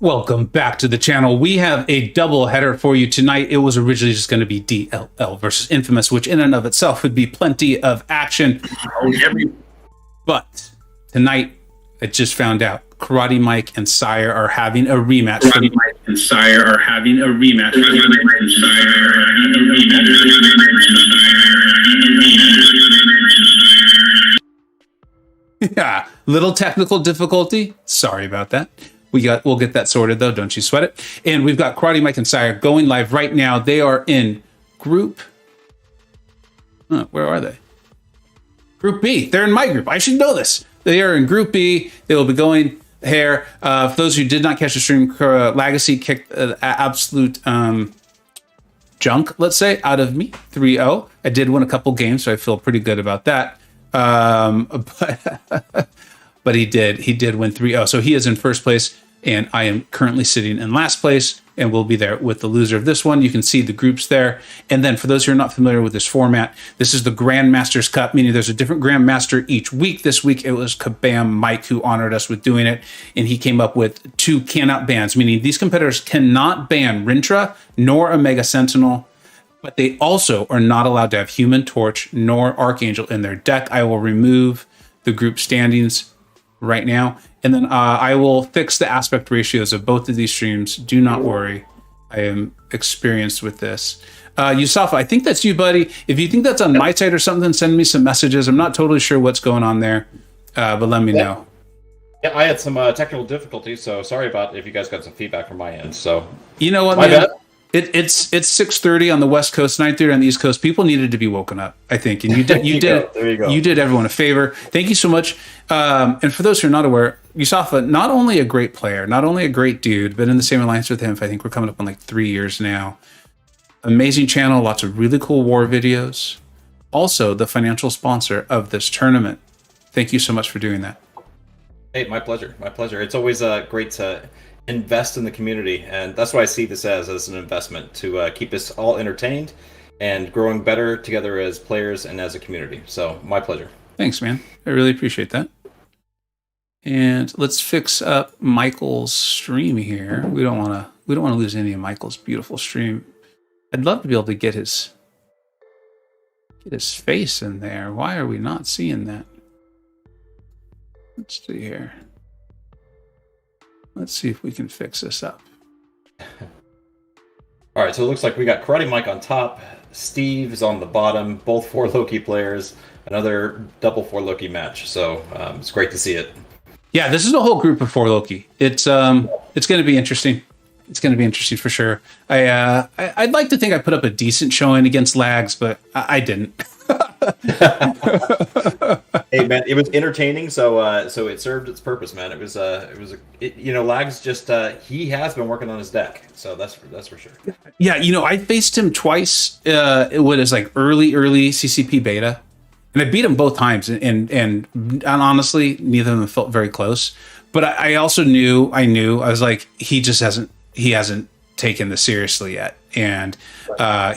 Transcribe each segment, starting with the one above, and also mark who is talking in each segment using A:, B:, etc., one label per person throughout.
A: Welcome back to the channel. We have a double header for you tonight. It was originally just going to be DLL versus Infamous, which in and of itself would be plenty of action. But tonight, I just found out Karate Mike and Sciar are having a rematch. Yeah, little technical difficulty. Sorry about that. We'll get that sorted though. Don't you sweat it. And we've got Karate Mike and Sciar going live right now. They are in group. Where are they? Group B. They're in my group. I should know this. They are in Group B. They will be going here. For those who did not catch the stream, Legacy kicked absolute junk, let's say, out of me, 3-0. I did win a couple games, so I feel pretty good about that. But he did win 3-0. So he is in first place, and I am currently sitting in last place, and we'll be there with the loser of this one. You can see the groups there. And then for those who are not familiar with this format, this is the Grandmaster's Cup, meaning there's a different Grandmaster each week. This week, it was Kabam Mike who honored us with doing it, and he came up with 2 cannot bans, meaning these competitors cannot ban Rintra nor Omega Sentinel, but they also are not allowed to have Human Torch nor Archangel in their deck. I will remove the group standings right now, and then I will fix the aspect ratios of both of these streams. Do not worry. I am experienced with this. Yusafa, I think that's you, buddy. If you think that's on my side or something, send me some messages. I'm not totally sure what's going on there, but let me know.
B: Yeah, I had some technical difficulties, so sorry about if you guys got some feedback from my end. So
A: you know what, man? It's 6:30 on the West Coast, 9:30 on the East Coast. People needed to be woken up, I think, and you did. You did everyone a favor. Thank you so much. And for those who are not aware, Yusafa, not only a great player, not only a great dude, but in the same alliance with him, I think we're coming up on like 3 years now. Amazing channel, lots of really cool war videos. Also, the financial sponsor of this tournament. Thank you so much for doing that.
B: Hey, my pleasure. My pleasure. It's always great to invest in the community, and that's what I see this as an investment to keep us all entertained and growing better together as players and as a community. So my pleasure.
A: Thanks, man. I really appreciate that. And let's fix up Michael's stream here. We don't want to lose any of Michael's beautiful stream. I'd love to be able to get his face in there. Why are we not seeing that? Let's see here. Let's see if we can fix this up.
B: All right, so it looks like we got Karate Mike on top. Steve is on the bottom. Both 4 Loki players. Another double 4 Loki match. So it's great to see it.
A: Yeah, this is a whole group of 4 Loki. It's going to be interesting. It's going to be interesting for sure. I'd like to think I put up a decent showing against Lags, but I didn't.
B: Hey man, it was entertaining, so it served its purpose, man. Lags just he has been working on his deck, so that's for sure.
A: Yeah, I faced him twice. It was like early CCP beta, and I beat him both times, and honestly, neither of them felt very close. But I also knew I was like, he hasn't taken this seriously yet, and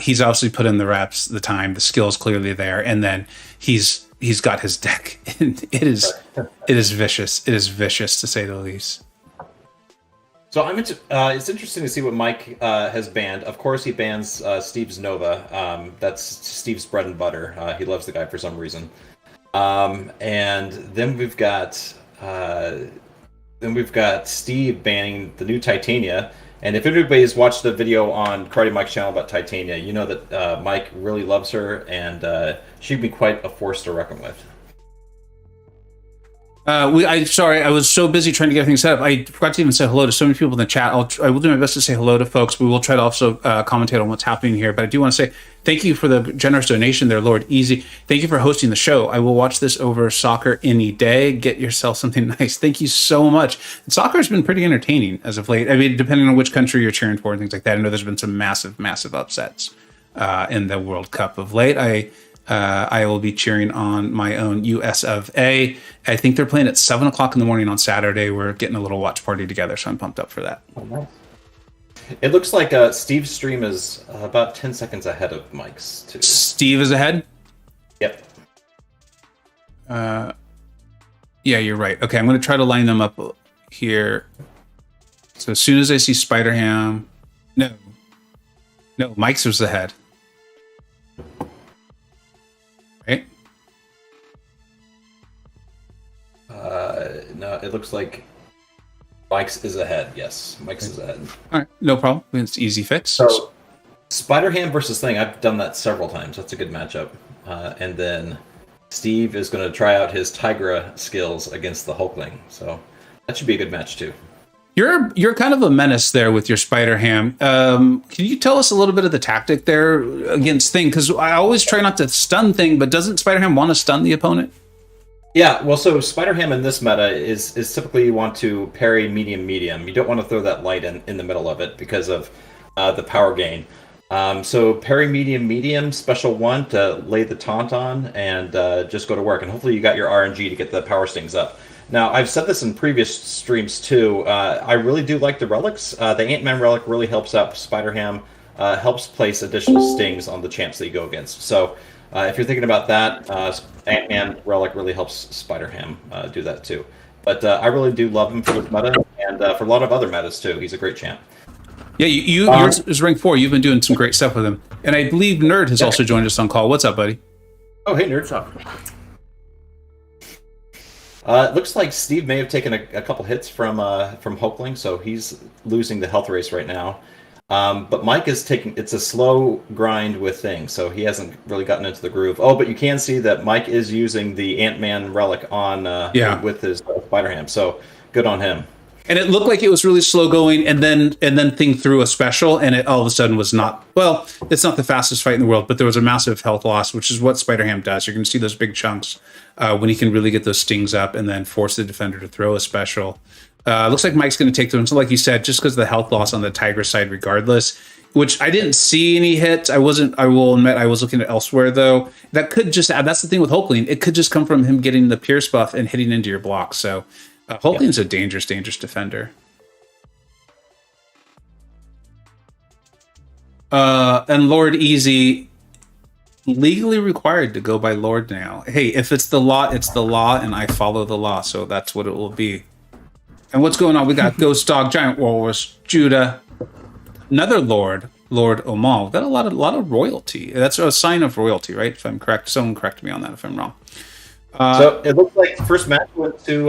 A: he's obviously put in the reps, the time, the skills clearly there, and then he's got his deck, and it is vicious. It is vicious to say the least.
B: So it's interesting to see what Mike has banned. Of course, he bans Steve's Nova. That's Steve's bread and butter. He loves the guy for some reason. And then we've got Steve banning the new Titania. And if anybody's watched the video on Karate Mike's channel about Titania, you know that Mike really loves her, and she'd be quite a force to reckon with.
A: Sorry, I was so busy trying to get everything set up. I forgot to even say hello to so many people in the chat. I will do my best to say hello to folks. We will try to also commentate on what's happening here. But I do want to say thank you for the generous donation there, Lord Easy. Thank you for hosting the show. I will watch this over soccer any day. Get yourself something nice. Thank you so much. And soccer has been pretty entertaining as of late. I mean, depending on which country you're cheering for and things like that. I know there's been some massive, massive upsets in the World Cup of late. I will be cheering on my own US of A. I think they're playing at 7 o'clock in the morning on Saturday. We're getting a little watch party together, so I'm pumped up for that.
B: Oh, nice. It looks like Steve's stream is about 10 seconds ahead of Mike's, too.
A: Steve is ahead?
B: Yep.
A: Yeah, you're right. Okay, I'm going to try to line them up here. So as soon as I see Spider-Ham, no, Mike's was ahead. Right?
B: No, it looks like Mike's is ahead. Yes, Mike's is ahead.
A: All right, no problem. It's easy fix.
B: So, Spider-Ham versus Thing, I've done that several times. That's a good matchup. And then Steve is going to try out his Tigra skills against the Hulkling. So that should be a good match too.
A: You're kind of a menace there with your Spider-Ham. Can you tell us a little bit of the tactic there against Thing? Because I always try not to stun Thing, but doesn't Spider-Ham want to stun the opponent?
B: Yeah, well, so Spider-Ham in this meta is typically you want to parry medium. You don't want to throw that light in the middle of it because of the power gain. So parry medium, special 1 to lay the taunt on, and just go to work. And hopefully you got your RNG to get the power stings up. Now, I've said this in previous streams too. I really do like the relics. The Ant-Man relic really helps out Spider-Ham, helps place additional stings on the champs that you go against. So if you're thinking about that, Ant-Man relic really helps Spider-Ham do that too. But I really do love him for this meta, and for a lot of other metas too. He's a great champ.
A: Yeah, yours is rank 4. You've been doing some great stuff with him. And I believe Nerd has also joined us on call. What's up, buddy?
B: Oh, hey, Nerd. What's up? It looks like Steve may have taken a couple hits from Hulkling, so he's losing the health race right now. But Mike is it's a slow grind with Thing, so he hasn't really gotten into the groove. Oh, but you can see that Mike is using the Ant-Man relic on with his Spider-Ham, so good on him.
A: And it looked like it was really slow going, and then Thing threw a special, and it all of a sudden was not, well, it's not the fastest fight in the world, but there was a massive health loss, which is what Spider-Ham does. You're going to see those big chunks when he can really get those stings up and then force the defender to throw a special. Looks like Mike's going to take them. So like you said, just because of the health loss on the Tiger side regardless, which I didn't see any hits. I will admit, I was looking at elsewhere, though. That could just, that's the thing with Hulkling. It could just come from him getting the Pierce buff and hitting into your block. So Hulkling's a dangerous defender. And Lord Easy, legally required to go by Lord now. Hey, if it's the law, it's the law, and I follow the law, so that's what it will be. And what's going on? We got Ghost Dog, Giant Walrus, Judah, another Lord Omal. We've got a lot of royalty. That's a sign of royalty, right? If I'm correct, someone correct me on that if I'm wrong.
B: So it looks like the first match went to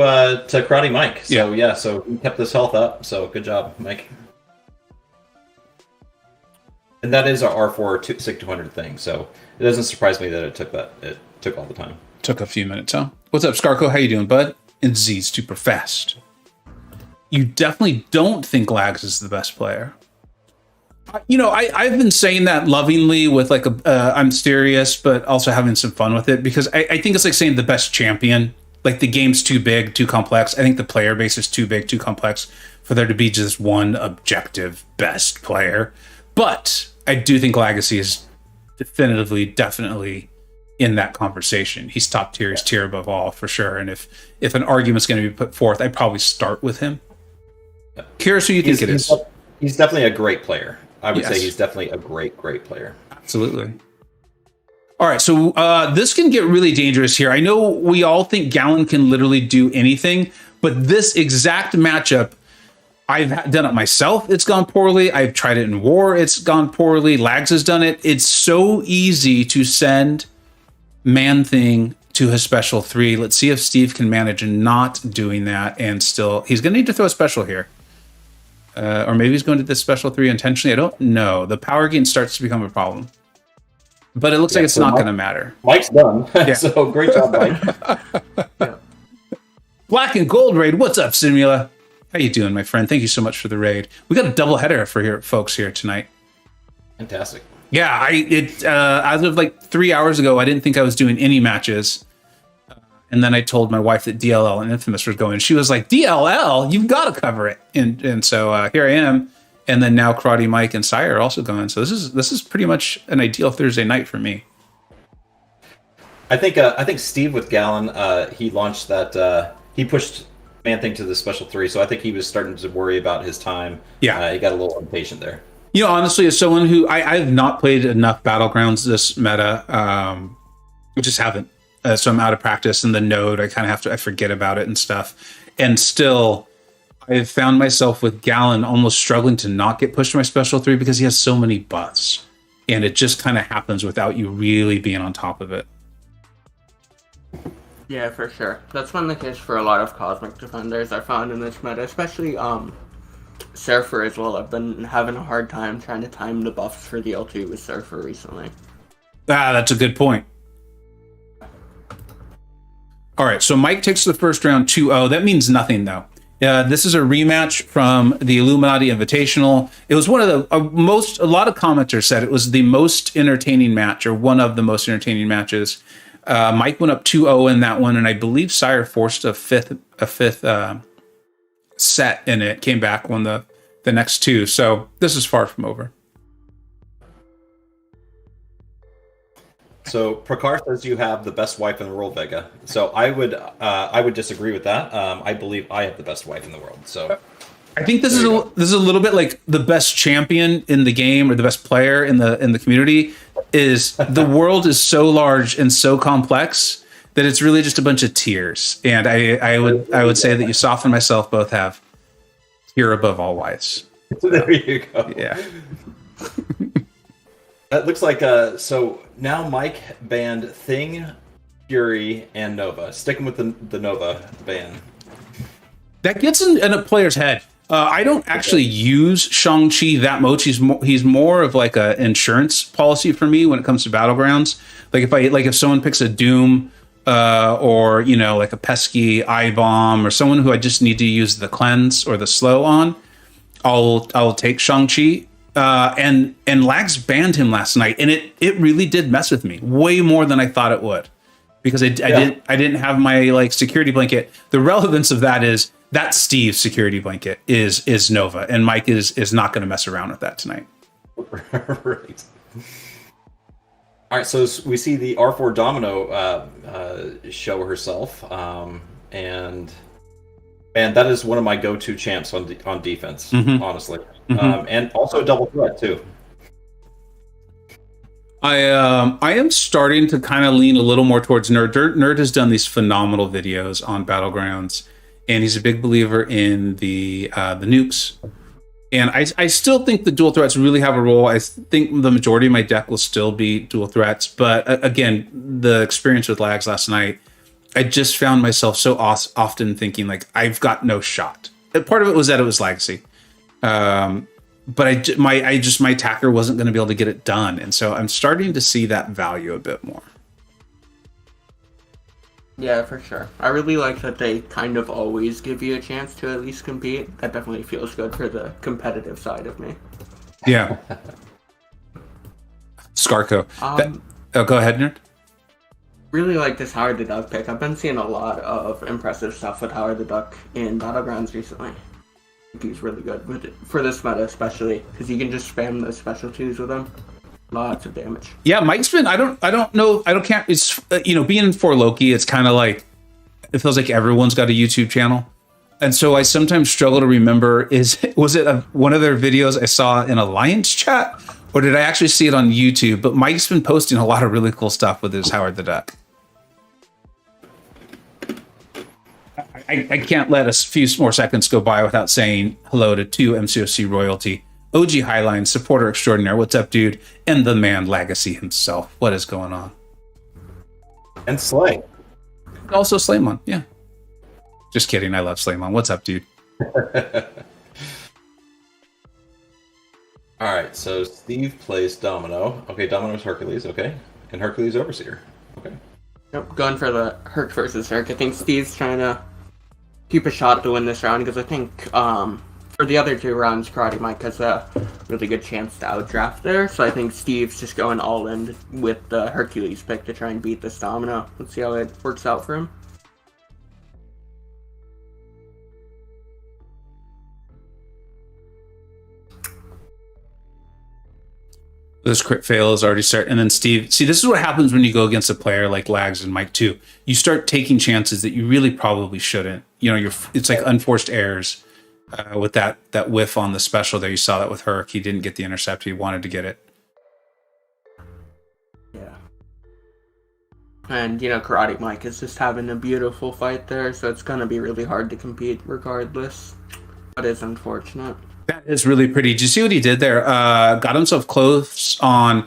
B: Karate Mike. So so he kept his health up. So good job, Mike. And that is our R4 SIG 200 thing. So it doesn't surprise me that it took all the time.
A: Took a few minutes, huh? What's up, Scarco? How you doing, bud? And Z's super fast. You definitely don't think Lags is the best player. You know, I've been saying that lovingly with like I'm serious, but also having some fun with it, because I think it's like saying the best champion. Like the game's too big, too complex. I think the player base is too big, too complex for there to be just one objective best player. But I do think Legacy is definitely in that conversation. He's top tier, he's tier above all for sure. And if an argument's going to be put forth, I'd probably start with him. Curious who you think it is.
B: He's definitely a great player. I would say he's definitely a great player. Absolutely.
A: All right, so this can get really dangerous here. I know we all think Gallon can literally do anything, but this exact matchup, I've done it myself. It's gone poorly. I've tried it in War. It's gone poorly. Lags has done it. It's so easy to send Man-Thing to his special 3. Let's see if Steve can manage not doing that, and still, he's going to need to throw a special here. Or maybe he's going to this special 3 intentionally. I don't know. The power gain starts to become a problem. But it looks like it's not going to matter.
B: Mike's done. So great job, Mike.
A: Black and Gold raid. What's up, Simula? How you doing, my friend? Thank you so much for the raid. We got a double header for folks here tonight.
B: Fantastic.
A: Yeah, as of like 3 hours ago, I didn't think I was doing any matches. And then I told my wife that DLL and Infamous was going. She was like, DLL? You've got to cover it. And so here I am. And then now Karate Mike and Sciar are also going. So this is pretty much an ideal Thursday night for me.
B: I think Steve with Gallon, he launched that. He pushed Man-Thing to the special 3. So I think he was starting to worry about his time.
A: Yeah,
B: he got a little impatient there.
A: You know, honestly, as someone who I have not played enough Battlegrounds this meta, I just haven't. So I'm out of practice in the node. I kind of I forget about it and stuff. And still, I've found myself with Gallon almost struggling to not get pushed to my special 3 because he has so many buffs. And it just kind of happens without you really being on top of it.
C: Yeah, for sure. That's been the case for a lot of Cosmic Defenders I found in this meta, especially Surfer as well. I've been having a hard time trying to time the buffs for the L2 with Surfer recently.
A: Ah, that's a good point. All right, so Mike takes the first round 2-0. That means nothing, though. This is a rematch from the Illuminati Invitational. It was one of the a lot of commenters said it was the most entertaining match, or one of the most entertaining matches. Mike went up 2-0 in that one, and I believe Sciar forced a fifth set in it, came back, won the next two. So this is far from over.
B: So Prakar says you have the best wife in the world, Vega. So I would disagree with that. I believe I have the best wife in the world. So
A: I think this is a little bit like the best champion in the game, or the best player in the community. Is the world is so large and so complex that it's really just a bunch of tiers. And I would say that Yusuf and myself both have tier above all wives.
B: There you go.
A: Yeah.
B: That looks like so now Mike banned Thing, Fury, and Nova. Sticking with the Nova ban.
A: That gets in a player's head. I don't actually use Shang-Chi that much. He's more of like a insurance policy for me when it comes to Battlegrounds. Like if someone picks a Doom or like a pesky I-Bomb, or someone who I just need to use the cleanse or the slow on, I'll take Shang-Chi. And Lags banned him last night, and it really did mess with me way more than I thought it would, because I didn't have my like security blanket. The relevance of that is that Steve's security blanket is Nova, and Mike is not going to mess around with that tonight.
B: Right. All right, so we see the R4 Domino show herself, and that is one of my go-to champs on defense, honestly. And also a double threat too.
A: I am starting to kind of lean a little more towards Nerd. Nerd has done these phenomenal videos on Battlegrounds, and he's a big believer in the nukes. And I still think the dual threats really have a role. I think the majority of my deck will still be dual threats, but again, the experience with Lags last night, I just found myself so often thinking like I've got no shot. Part of it was that it was Legacy. But my attacker wasn't going to be able to get it done, and so I'm starting to see that value a bit more.
C: Yeah, for sure. I really like that they kind of always give you a chance to at least compete. That definitely feels good for the competitive side of me.
A: Yeah. Scarco. Go ahead, Nerd.
C: Really like this Howard the Duck pick. I've been seeing a lot of impressive stuff with Howard the Duck in Battlegrounds recently. He's really good with it for this meta, especially because you can just spam the special twos with him. Lots of damage. Yeah,
A: Mike's been. I don't know. It's being for Loki. It's kind of like it feels like everyone's got a YouTube channel, and so I sometimes struggle to remember. Was it one of their videos I saw in Alliance chat, or did I actually see it on YouTube? But Mike's been posting a lot of really cool stuff with his Howard the Duck. I can't let a few more seconds go by without saying hello to 2 MCoC royalty, OG Highline, supporter extraordinaire. What's up, dude? And the man Legacy himself. What is going on?
B: And Slay.
A: Also Slaymon, yeah. Just kidding. I love Slaymon. What's up, dude?
B: All right, so Steve plays Domino. Okay, Domino's Hercules. Okay, and Hercules Overseer. Okay.
C: Yep, going for the Herc versus Herc. I think Steve's trying to keep a shot to win this round because I think for the other two rounds, Karate Mike has a really good chance to outdraft there. So I think Steve's just going all in with the Hercules pick to try and beat this Domino. Let's see how it works out for him.
A: This crit fail is already started. And then Steve, see, this is what happens when you go against a player like Lags and Mike too. You start taking chances that you really probably shouldn't. It's like unforced errors with that whiff on the special there. You saw that with Herc. He didn't get the intercept. He wanted to get it.
C: Yeah. And, Karate Mike is just having a beautiful fight there, so it's going to be really hard to compete regardless. That is unfortunate.
A: That is really pretty. Did you see what he did there? Got himself close on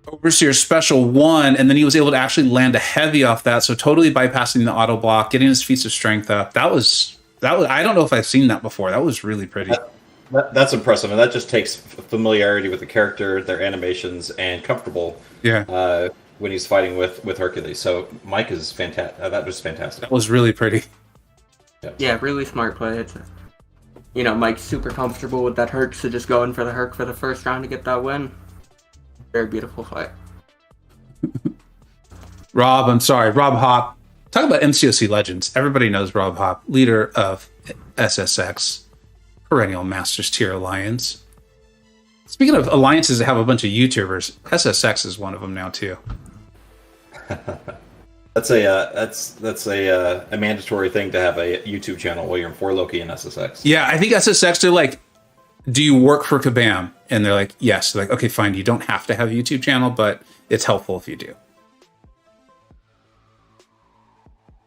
A: Overseer Special 1, and then he was able to actually land a heavy off that, so totally bypassing the auto block, getting his feats of strength up. That was I don't know if I've seen that before. That was really pretty.
B: That's impressive, and that just takes familiarity with the character, their animations, and comfortable.
A: Yeah.
B: When he's fighting with Hercules. So Mike is fantastic. That was fantastic.
A: That was really pretty.
C: Yeah, really smart play. It's, Mike's super comfortable with that Herc, so just going for the Herc for the first round to get that win. Very beautiful fight.
A: Rob Hop. Talk about MCoC legends. Everybody knows Rob Hop, leader of SSX, perennial Masters Tier Alliance. Speaking of alliances that have a bunch of YouTubers, SSX is one of them now too.
B: That's a mandatory thing to have a YouTube channel while you're in 4Loki and SSX.
A: Yeah, I think SSX, they're like, do you work for Kabam? And they're like, yes. They're like, okay, fine. You don't have to have a YouTube channel, but it's helpful if you do.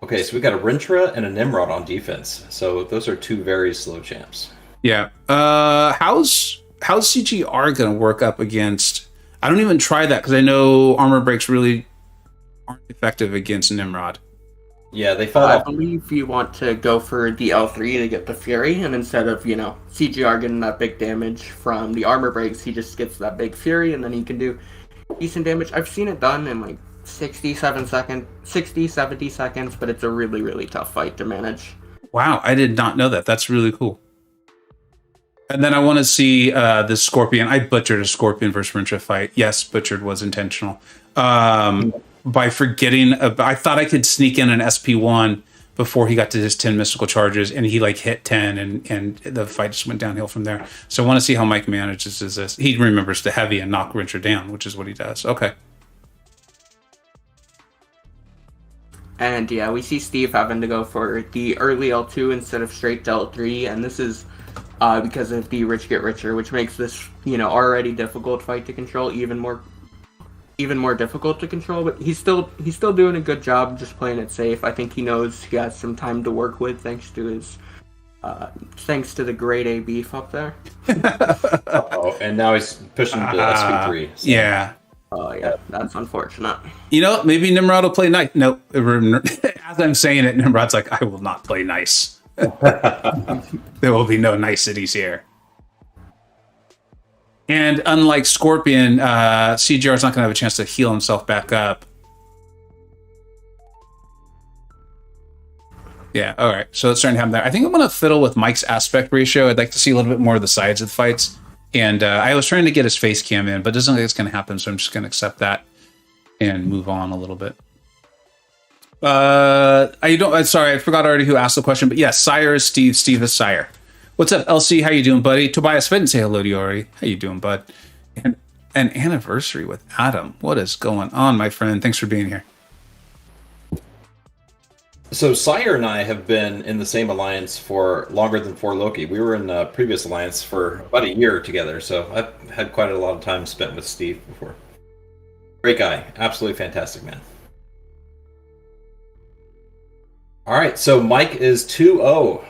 B: Okay, so we got a Rintra and a Nimrod on defense. So those are two very slow champs.
A: Yeah. How's CGR going to work up against... I don't even try that because I know armor breaks really aren't effective against Nimrod.
B: Yeah, they fell off.
C: I believe you want to go for the L3 to get the Fury, and instead of, CGR getting that big damage from the armor breaks, he just gets that big Fury, and then he can do decent damage. I've seen it done in like 60, 70 seconds, but it's a really, really tough fight to manage.
A: Wow, I did not know that. That's really cool. And then I want to see the Scorpion. I butchered a Scorpion versus Rincha fight. Yes, butchered was intentional. By forgetting, I thought I could sneak in an SP1 before he got to his 10 mystical charges, and he hit 10, and the fight just went downhill from there. So I want to see how Mike manages this. He remembers the heavy and knock Rincha down, which is what he does. Okay.
C: And yeah, we see Steve having to go for the early L2 instead of straight to L3, and this is because of the Rich Get Richer, which makes this, already difficult fight to control even more difficult to control. But he's still doing a good job just playing it safe. I think he knows he has some time to work with thanks to the grade A beef up there.
B: Oh, and now he's pushing to SP3. So.
A: Yeah.
C: Oh yeah, that's unfortunate.
A: Maybe Nimrod will play nice. No, as I'm saying it, Nimrod's like, I will not play nice. There will be no niceties here. And unlike Scorpion, CGR is not going to have a chance to heal himself back up. Yeah, all right. So it's starting to happen there. I think I'm going to fiddle with Mike's aspect ratio. I'd like to see a little bit more of the sides of the fights. And I was trying to get his face cam in, but it doesn't look like it's going to happen, so I'm just going to accept that and move on a little bit. Sorry, I forgot already who asked the question, but yes, Sciar is Steve. Steve is Sciar. What's up, LC? How you doing, buddy? Tobias Fitton, say hello to you already. How you doing, bud? And an anniversary with Adam. What is going on, my friend? Thanks for being here.
B: So Sciar and I have been in the same alliance for longer than 4Loki. We were in a previous alliance for about a year together, so I've had quite a lot of time spent with Steve before. Great guy. Absolutely fantastic, man. All right, so Mike is 2-0.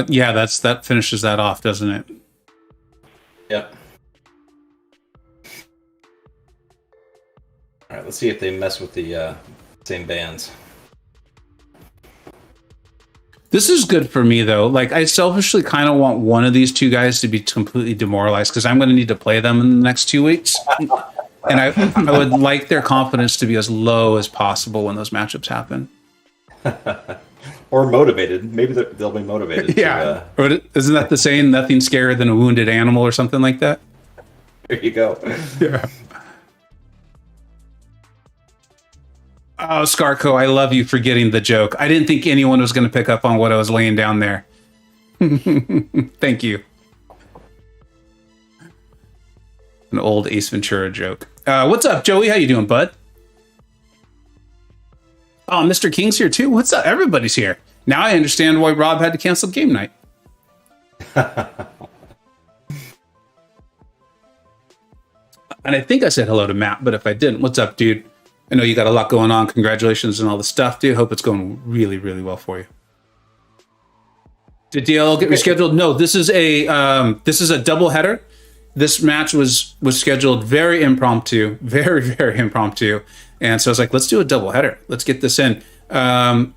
A: Yeah, that finishes that off, doesn't it?
B: Yep. All right, let's see if they mess with the same bands.
A: This is good for me, though. Like, I selfishly kind of want one of these two guys to be completely demoralized because I'm going to need to play them in the next 2 weeks. And I would like their confidence to be as low as possible when those matchups happen.
B: Or motivated. Maybe they'll be motivated.
A: Yeah. Isn't that the saying, nothing scarier than a wounded animal or something like that?
B: There you go.
A: Yeah. Oh, Scarco, I love you for getting the joke. I didn't think anyone was going to pick up on what I was laying down there. Thank you. An old Ace Ventura joke. What's up, Joey? How you doing, bud? Oh, Mr. King's here too. What's up? Everybody's here. Now I understand why Rob had to cancel game night. And I think I said hello to Matt, but if I didn't, what's up, dude? I know you got a lot going on. Congratulations and all the stuff, dude. Hope it's going really, really well for you. Did DLL get rescheduled? No, this is a double header. This match was scheduled very impromptu, very, very impromptu. And so I was like, let's do a double header. Let's get this in. And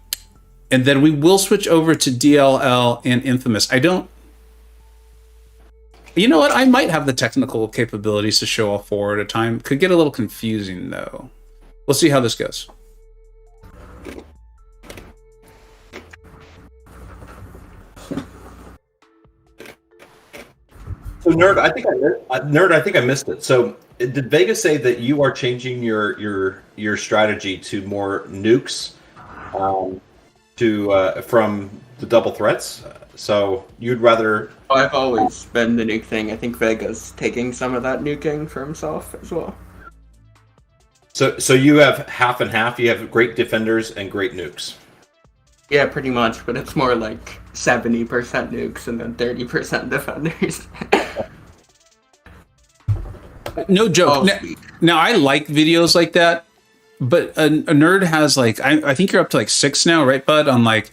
A: then we will switch over to DLL and Infamous. You know what? I might have the technical capabilities to show all four at a time. Could get a little confusing, though. We'll see how this goes.
B: So Nerd, I think I missed it. So did Vega say that you are changing your strategy to more nukes, from the double threats? So you'd rather?
C: I've always been the nuke thing. I think Vega's taking some of that nuking for himself as well.
B: So you have half and half. You have great defenders and great nukes.
C: Yeah, pretty much, but it's more like 70% nukes and then 30% defenders.
A: No joke. Now, I like videos like that, but a nerd has like, I think you're up to like 6 now, right, bud? On like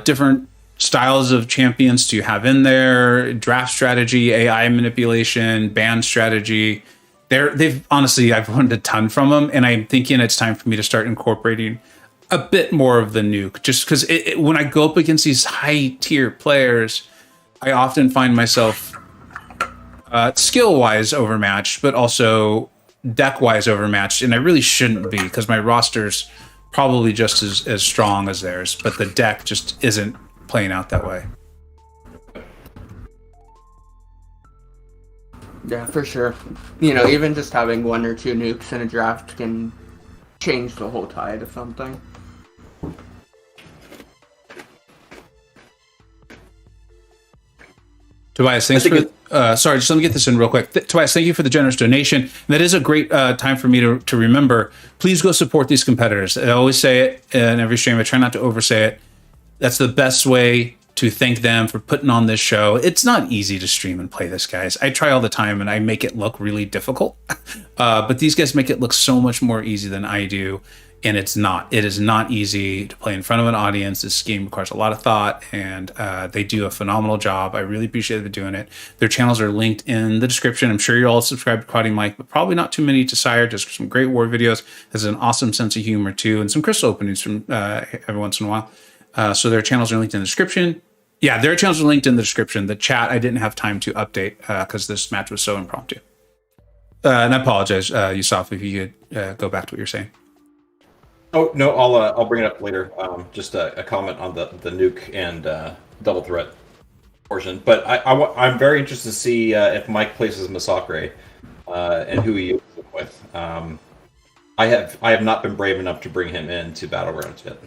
A: different styles of champions to have in there, draft strategy, AI manipulation, ban strategy. They've honestly, I've learned a ton from them, and I'm thinking it's time for me to start incorporating a bit more of the nuke, just because when I go up against these high tier players, I often find myself skill wise overmatched, but also deck wise overmatched, and I really shouldn't be, because my roster's probably just as strong as theirs, but the deck just isn't playing out that way.
C: Yeah, for sure. You know, even just having 1 or 2 nukes in a draft can change the whole tide of something.
A: Tobias, thanks for... sorry, just let me get this in real quick. Tobias, thank you for the generous donation. That is a great time for me to remember. Please go support these competitors. I always say it in every stream. I try not to oversay it. That's the best way to thank them for putting on this show. It's not easy to stream and play this, guys. I try all the time, and I make it look really difficult. But these guys make it look so much more easy than I do. And it's not. It is not easy to play in front of an audience. This game requires a lot of thought, and they do a phenomenal job. I really appreciate them doing it. Their channels are linked in the description. I'm sure you're all subscribed to Quaddy Mike, but probably not too many to Sciar. Just some great war videos. Has an awesome sense of humor, too, and some crystal openings from every once in a while. So their channels are linked in the description. Yeah, their channels are linked in the description. The chat, I didn't have time to update because this match was so impromptu. And I apologize, Yusuf, if you could go back to what you're saying.
B: Oh no, I'll bring it up later. Just a comment on the nuke and double threat portion. But I'm very interested to see if Mike places MCoC and who he uses it with. I have not been brave enough to bring him into Battlegrounds yet.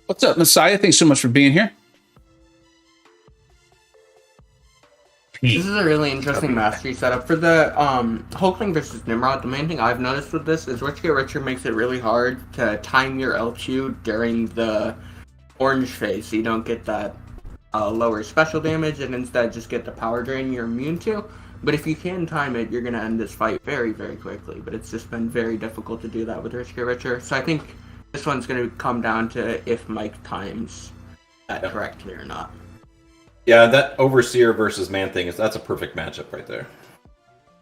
A: What's up, Messiah? Thanks so much for being here.
C: This is a really interesting mastery setup. For the Hulkling versus Nimrod, the main thing I've noticed with this is Rich Get Richer makes it really hard to time your LQ during the orange phase, so you don't get that lower special damage and instead just get the power drain you're immune to. But if you can time it, you're going to end this fight very, very quickly. But it's just been very difficult to do that with Rich Get Richer. So I think this one's going to come down to if Mike times that correctly or not.
B: Yeah, that Overseer versus Man thing, that's a perfect matchup right there.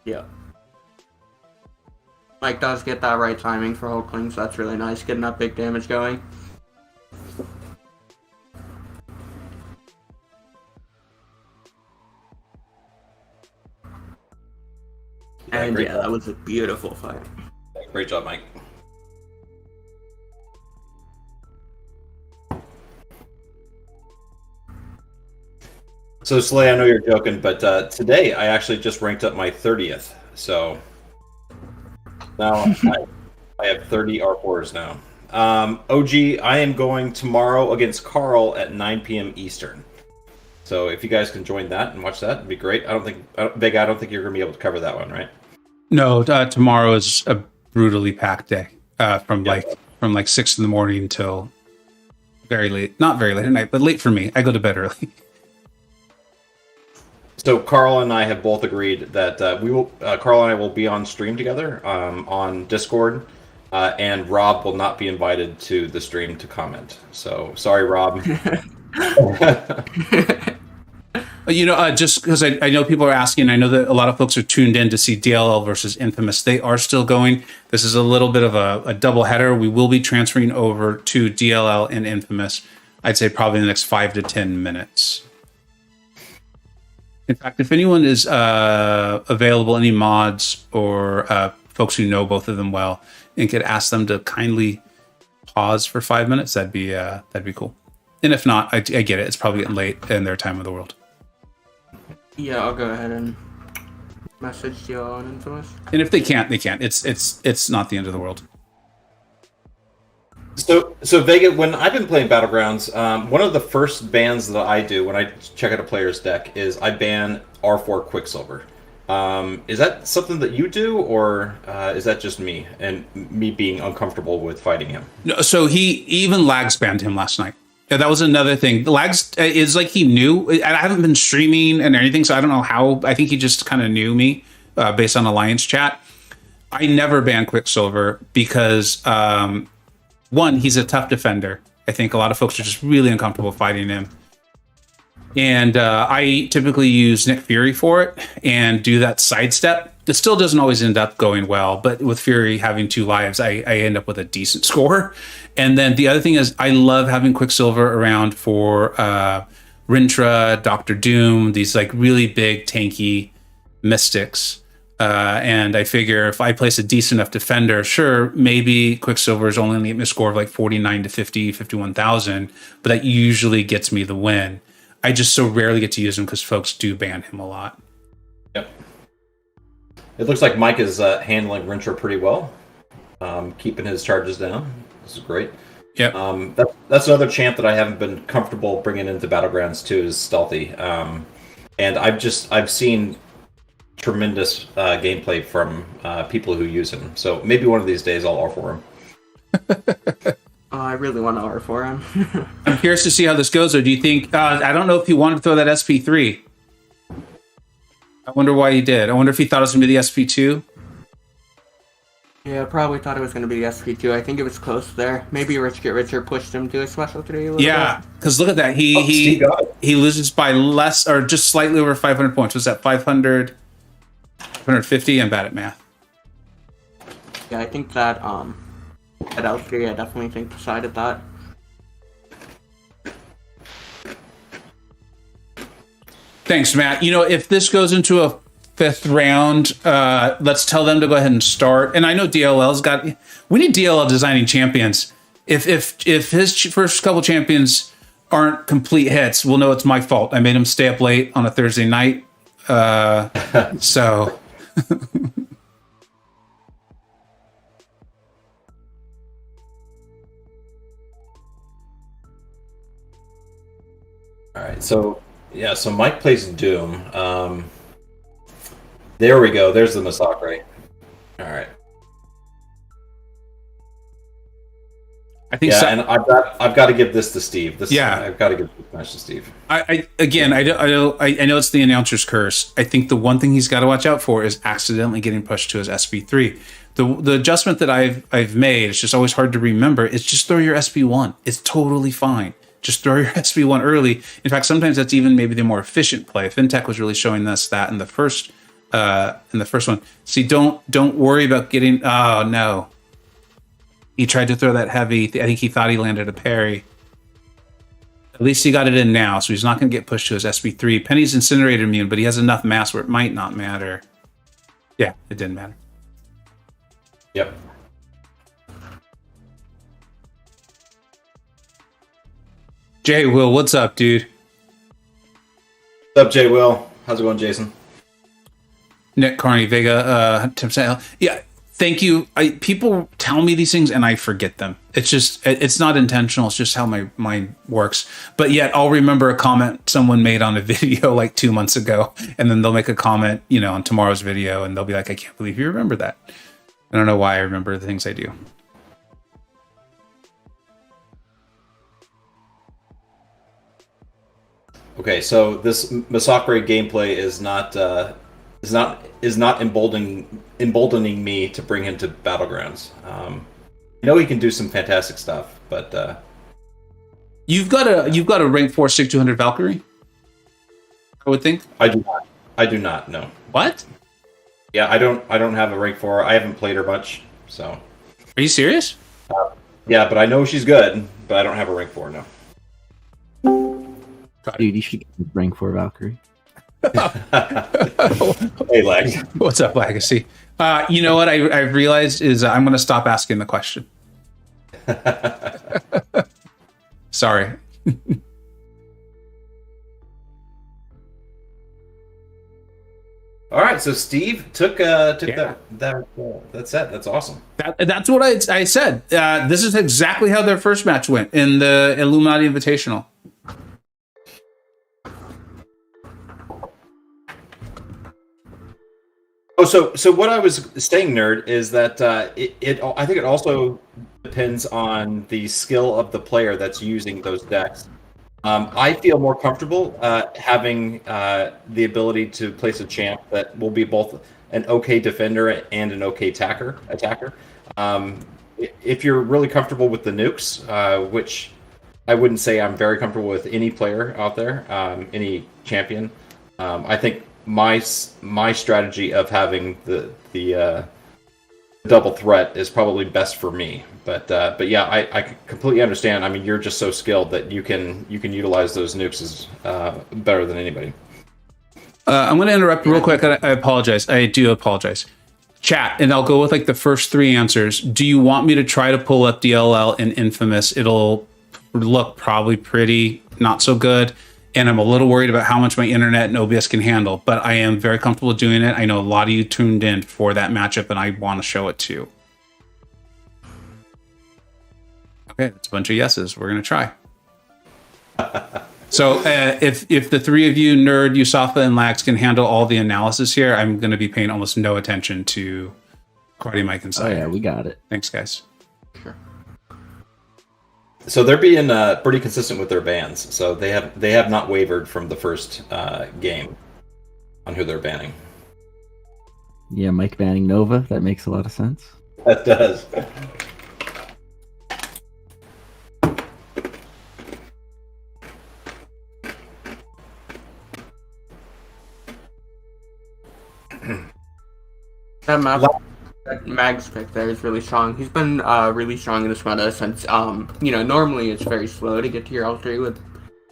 C: Yeah. Mike does get that right timing for Hulkling, so that's really nice, getting that big damage going. And yeah, that was a beautiful fight.
B: Great job, Mike. So Slay, I know you're joking, but today I actually just ranked up my 30th. So now I have 30 R4s now. OG, I am going tomorrow against Carl at 9 p.m. Eastern. So if you guys can join that and watch that, it'd be great. Vega, I don't think you're going to be able to cover that one, right?
A: No, tomorrow is a brutally packed day from from like 6 in the morning till very late. Not very late at night, but late for me. I go to bed early.
B: So Carl and I have both agreed that Carl and I will be on stream together on Discord, and Rob will not be invited to the stream to comment. So sorry, Rob.
A: Just because I know people are asking, I know that a lot of folks are tuned in to see DLL versus Infamous. They are still going. This is a little bit of a double header. We will be transferring over to DLL and Infamous. I'd say probably in the next 5 to 10 minutes. In fact, if anyone is available, any mods or folks who know both of them well, and could ask them to kindly pause for 5 minutes, that'd be cool. And if not, I get it. It's probably getting late in their time of the world.
C: Yeah, I'll go ahead and message DLL and Infamous.
A: And if they can't, they can't. It's not the end of the world.
B: So Vega, when I've been playing Battlegrounds, one of the first bans that I do when I check out a player's deck is I ban R4 Quicksilver. Is that something that you do, or is that just me and me being uncomfortable with fighting him?
A: No, so he even Lags banned him last night. Yeah, that was another thing. Lags is like he knew. I haven't been streaming and anything, so I don't know how. I think he just kind of knew me based on Alliance chat. I never ban Quicksilver because one, he's a tough defender. I think a lot of folks are just really uncomfortable fighting him. And I typically use Nick Fury for it and do that sidestep. It still doesn't always end up going well, but with Fury having 2 lives, I end up with a decent score. And then the other thing is I love having Quicksilver around for Rintra, Doctor Doom, these like really big tanky mystics. And I figure if I place a decent enough defender, sure, maybe Quicksilver is only going to get me a score of like 49 to 50, 51,000, but that usually gets me the win. I just so rarely get to use him because folks do ban him a lot.
B: Yep. It looks like Mike is handling Rintra pretty well, keeping his charges down. This is great.
A: Yep.
B: That's another champ that I haven't been comfortable bringing into Battlegrounds too, is Stealthy. And I've seen tremendous gameplay from people who use him. So maybe one of these days I'll R4 him.
C: I really want to R4 him.
A: I'm curious to see how this goes, though. Do you think... I don't know if he wanted to throw that SP3. I wonder why he did. I wonder if he thought it was going to be the SP2.
C: Yeah, probably thought it was going to be the SP2. I think it was close there. Maybe Rich Get Richer pushed him to a special 3 a little bit.
A: Because look at that. He loses by less, or just slightly over 500 points. Was that 500... 550? I'm bad at math.
C: Yeah, I think that at L3, I definitely think decided that.
A: Thanks, Matt. If this goes into a 5th round, let's tell them to go ahead and start. And I know DLL's got... We need DLL designing champions. If his first couple champions aren't complete hits, we'll know it's my fault. I made him stay up late on a Thursday night. So...
B: All right, so Mike plays Doom. There we go. There's the MCoC. All right.
A: I think
B: and I've got to give this to Steve. I've got to give this match to Steve.
A: I know it's the announcer's curse. I think the one thing he's got to watch out for is accidentally getting pushed to his SP3. The adjustment that I've made, it's just always hard to remember, is just throw your SP1. It's totally fine. Just throw your SP1 early. In fact, sometimes that's even maybe the more efficient play. FinTech was really showing us that in the first one. See, don't worry about getting... Oh, no. He tried to throw that heavy. I think he thought he landed a parry. At least he got it in now, so he's not going to get pushed to his SP3. Penny's Incinerator immune, but he has enough mass where it might not matter. Yeah, it didn't matter.
B: Yep.
A: Jay Will, what's up, dude?
B: What's up, Jay Will? How's it going, Jason?
A: Nick Carney, Vega, 10%. Yeah, thank you. People tell me these things and I forget them. It's just, it's not intentional. It's just how my mind works. But yet I'll remember a comment someone made on a video like 2 months ago. And then they'll make a comment, on tomorrow's video. And they'll be like, I can't believe you remember that. I don't know why I remember the things I do.
B: Okay, so this MCoC gameplay is not emboldening me to bring him to Battlegrounds. I know he can do some fantastic stuff, but
A: You've got a rank 4 SIG 200 Valkyrie, I would think.
B: I do not. I do not. No.
A: What?
B: Yeah, I don't have a rank 4. I haven't played her much, so.
A: Are you serious?
B: Yeah, but I know she's good, but I don't have a rank 4. No.
D: Dude, you should get rank 4 Valkyrie.
B: Hey, Lex.
A: What's up, Legacy? You know what I've realized is I'm going to stop asking the question. Sorry.
B: All right, so Steve took that set. That's awesome.
A: That's what I said. This is exactly how their first match went in the Illuminati Invitational.
B: Oh, so what I was saying, nerd, is that I think it also depends on the skill of the player that's using those decks. I feel more comfortable having the ability to place a champ that will be both an okay defender and an okay attacker. If you're really comfortable with the nukes, which I wouldn't say I'm very comfortable with any player out there, any champion, I think my strategy of having the double threat is probably best for me. But yeah, I completely understand. I mean, you're just so skilled that you can utilize those nukes as better than anybody.
A: I'm going to interrupt real quick. I apologize. I do apologize. Chat, and I'll go with like the first 3 answers. Do you want me to try to pull up DLL and Infamous? It'll look probably pretty not so good. And I'm a little worried about how much my internet and OBS can handle, but I am very comfortable doing it. I know a lot of you tuned in for that matchup, and I want to show it too. Okay, that's a bunch of yeses. We're going to try. So if the 3 of you, Nerd, Yusafa, and Lax, can handle all the analysis here, I'm going to be paying almost no attention to Karate Mike and Sciar.
D: Oh yeah, we got it.
A: Thanks, guys.
C: Sure.
B: So they're being pretty consistent with their bans. So they have not wavered from the first game on who they're banning.
D: Yeah, Mike banning Nova. That makes a lot of sense.
B: That does.
C: That map, that Mag's pick there is really strong. He's been really strong in this meta since, normally it's very slow to get to your L3 with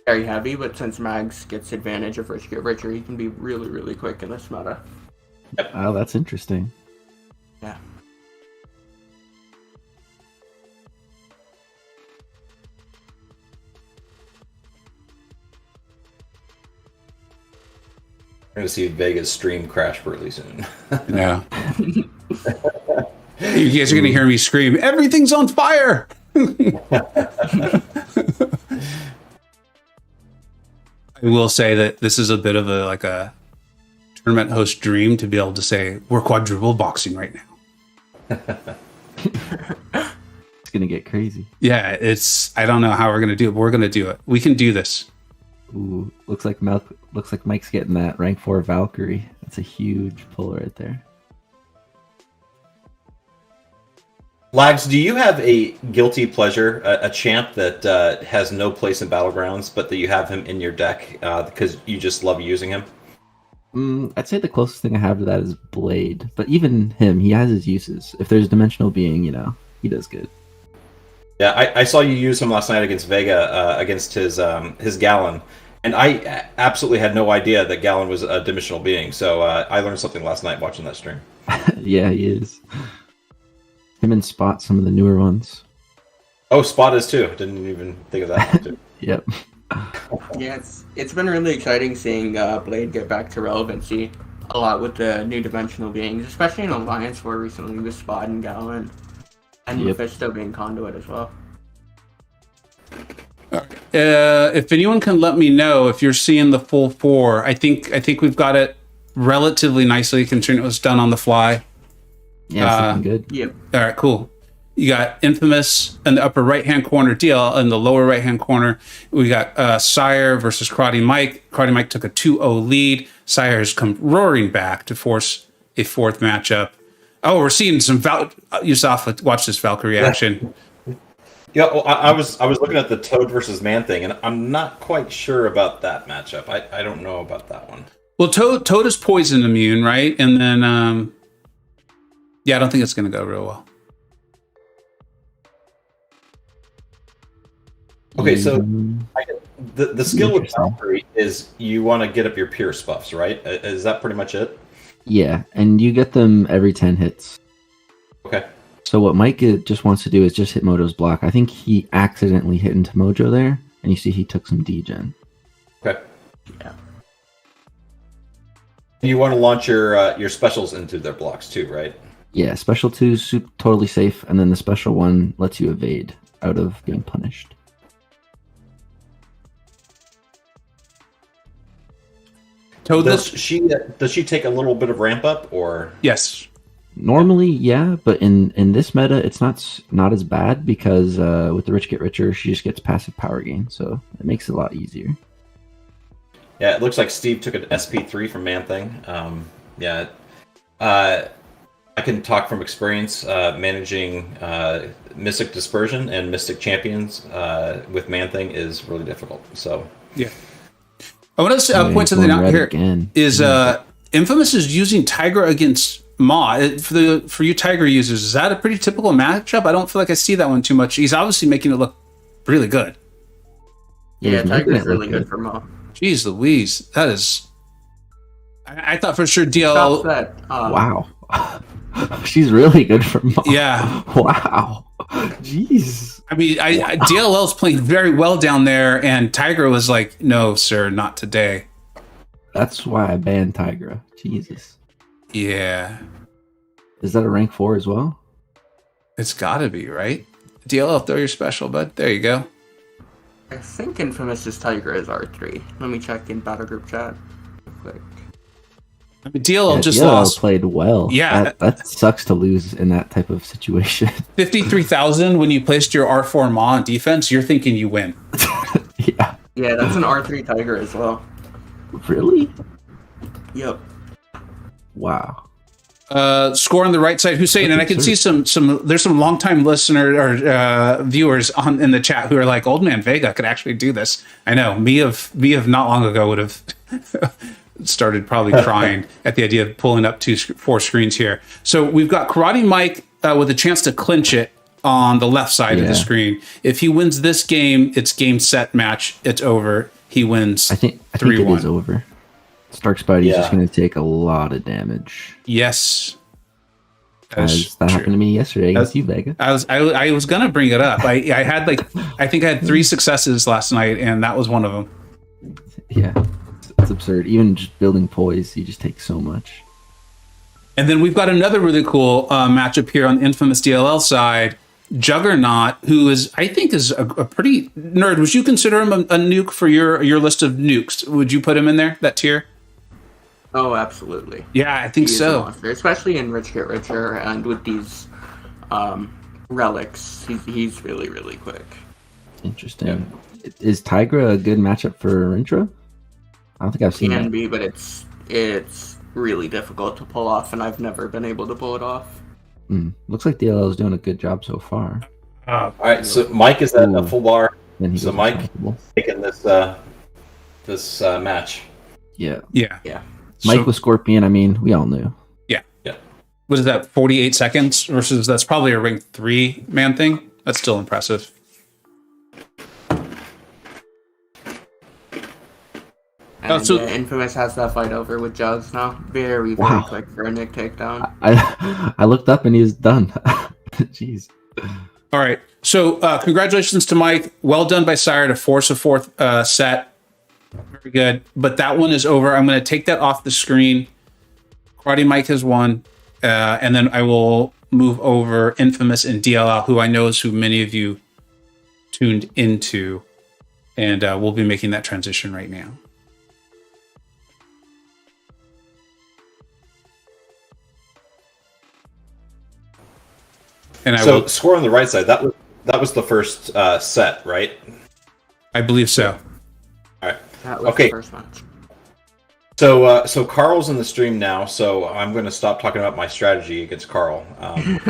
C: very heavy, but since Mags gets advantage of Rich Get Richer, he can be really, really quick in this meta.
D: Oh, that's interesting.
C: Yeah.
B: We're going to see Vega's stream crash really soon.
A: Yeah. You guys are going to hear me scream, "Everything's on fire!" I will say that this is a bit of a tournament host dream to be able to say, we're quadruple boxing right now.
D: It's gonna get crazy.
A: Yeah, I don't know how we're going to do it, but we're going to do it. We can do this.
D: Ooh, looks like Mike's getting that rank 4 Valkyrie. That's a huge pull right there.
B: Lags, do you have a guilty pleasure, a champ that has no place in Battlegrounds, but that you have him in your deck because you just love using him?
D: I'd say the closest thing I have to that is Blade. But even him, he has his uses. If there's Dimensional Being, he does good.
B: Yeah, I saw you use him last night against Vega, against his Gallon. And I absolutely had no idea that Gallon was a Dimensional Being. So I learned something last night watching that stream.
D: Yeah, he is. Him and Spot, some of the newer ones.
B: Oh, Spot is too. Didn't even think of that. Too.
D: Yep.
C: Yeah, it's been really exciting seeing Blade get back to relevancy a lot with the new dimensional beings, especially in Alliance War recently with Spot and Gallon, and Mephisto being Conduit as well.
A: If anyone can let me know if you're seeing the full 4, I think we've got it relatively nicely considering it was done on the fly.
D: Yeah, something good.
C: Yep.
A: All right, cool. You got Infamous in the upper right-hand corner, DL in the lower right-hand corner. We got Sciar versus Karate Mike. Karate Mike took a 2-0 lead. Sciar has come roaring back to force a fourth matchup. Oh, we're seeing some Yusuf, watch this Valkyrie action.
B: Yeah, well, I was looking at the Toad versus Man thing, and I'm not quite sure about that matchup. I don't know about that one.
A: Well, Toad is poison immune, right? And then, yeah, I don't think it's going to go real well.
B: Okay, so the skill with Valkyrie is you want to get up your Pierce buffs, right? Is that pretty much it?
D: Yeah, and you get them every 10 hits.
B: Okay.
D: So what Mike just wants to do is just hit Mojo's block. I think he accidentally hit into Mojo there, and you see he took some degen.
B: Okay.
C: Yeah.
B: You want to launch your specials into their blocks too, right?
D: Yeah, special 2's totally safe, and then the special 1 lets you evade out of being punished.
A: Toad,
B: Does she take a little bit of ramp up, or
A: yes.
D: Normally, yeah, but in this meta, it's not as bad because with the Rich Get Richer, she just gets passive power gain, so it makes it a lot easier.
B: Yeah, it looks like Steve took an SP3 from Man Thing. Yeah, I can talk from experience managing Mystic Dispersion and Mystic Champions with Man Thing is really difficult. So
A: yeah. I want to point something out here.
D: Again.
A: Is Infamous is using Tigra against Ma. For you Tigra users, is that a pretty typical matchup? I don't feel like I see that one too much. He's obviously making it look really good.
C: Yeah, Tiger's really good for Ma.
A: Jeez Louise, that is... I thought for sure DLL...
D: Wow. She's really good for Ma.
A: Yeah.
D: Wow. Jeez.
A: I mean, DLL's playing very well down there, and Tigra was like, no, sir, not today.
D: That's why I banned Tigra. Jesus.
A: Yeah.
D: Is that a rank 4 as well?
A: It's gotta be, right? DLL, throw your special, bud. There you go.
C: I think Infamous's Tiger is R3. Let me check in battle group chat real quick.
A: I mean, DLL just
D: DLL
A: lost.
D: Played well.
A: Yeah.
D: That sucks to lose in that type of situation.
A: 53,000 when you placed your R4 Ma on defense, you're thinking you win.
D: Yeah.
C: Yeah, that's an R3 Tiger as well.
D: Really?
C: Yep.
D: Wow.
A: Score on the right side, Hussein, and I can see some. There's some longtime listener or viewers in the chat who are like, "Old Man Vega could actually do this." I know me of not long ago would have started probably crying at the idea of pulling up 4 screens here. So we've got Karate Mike with a chance to clinch it on the left side of the screen. If he wins this game, it's game set match. It's over. He wins.
D: I think it is over. Stark Spidey's just going to take a lot of damage.
A: Yes.
D: As that happened to me yesterday against you, Vega.
A: I was gonna bring it up. I had I think I had 3 successes last night, and that was one of them.
D: Yeah, it's absurd. Even just building poise, you just take so much.
A: And then we've got another really cool matchup here on the Infamous DLL side. Juggernaut, who I think is a pretty nerd. Would you consider him a nuke for your list of nukes? Would you put him in there, that tier?
C: Oh, absolutely.
A: Yeah, I think so.
C: Monster, especially in Rich Get Richer and with these relics, he's really, really quick.
D: Interesting. Yeah. Is Tigra a good matchup for Rintra? I don't think I've seen it.
C: Can be, but it's really difficult to pull off, and I've never been able to pull it off.
D: Looks like DLL is doing a good job so far.
B: All right, so Mike is at a full bar. So Mike taking this match.
D: Yeah.
A: So,
D: Mike with Scorpion, I mean, we all knew.
A: Yeah. What is that, 48 seconds versus that's probably a rank 3 man thing? That's still impressive.
C: And Infamous has that fight over with Jugs now. Very, very quick for a Nick takedown.
D: I looked up and he was done. Jeez.
A: All right. So congratulations to Mike. Well done by Sciar to force a 4th set. Very good. But that one is over. I'm going to take that off the screen. Karate Mike has won. And then I will move over Infamous and DLL, who I know is who many of you tuned into. And we'll be making that transition right now. And I
B: so
A: will.
B: score on the right side. That was the first set, right?
A: I believe so.
B: All right.
C: That was
B: Okay.
C: the first match.
B: So Carl's in the stream now, so I'm going to stop talking about my strategy against Carl, and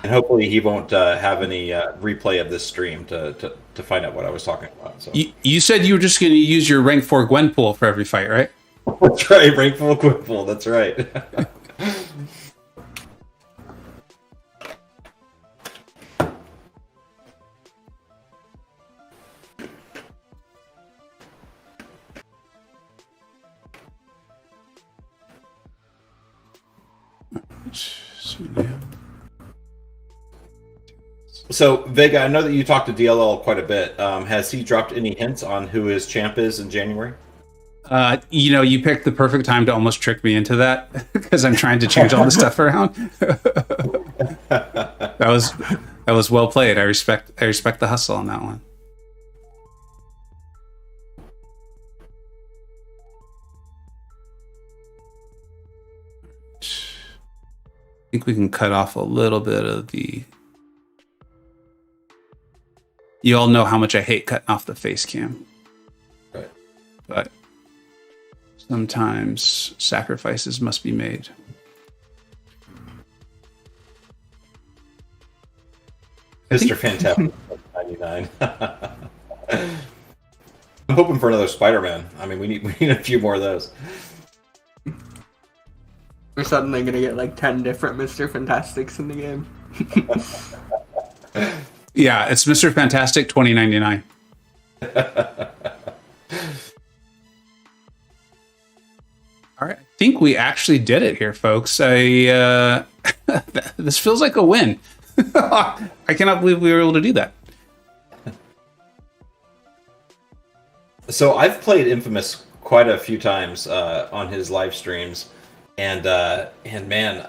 B: hopefully he won't have any replay of this stream to find out what I was talking about. So
A: You said you were just going to use your rank 4 Gwenpool for every fight, right?
B: that's right, rankful, quickful. That's right. So Vega, I know that you talked to DLL quite a bit. Has he dropped any hints on who his champ is in January?
A: You picked the perfect time to almost trick me into that because I'm trying to change all the stuff around. That was well played. I respect the hustle on that one. I think we can cut off a little bit of the. You all know how much I hate cutting off the face cam.
B: Right.
A: But sometimes sacrifices must be made.
B: Mr. Fantastic 99. I'm hoping for another Spider-Man. I mean, we need a few more of those.
C: We're suddenly gonna get like 10 different Mr. Fantastics in the game.
A: Yeah, it's Mr. Fantastic 2099. All right, I think we actually did it here, folks. This feels like a win. I cannot believe we were able to do that.
B: So I've played Infamous quite a few times on his live streams, and man,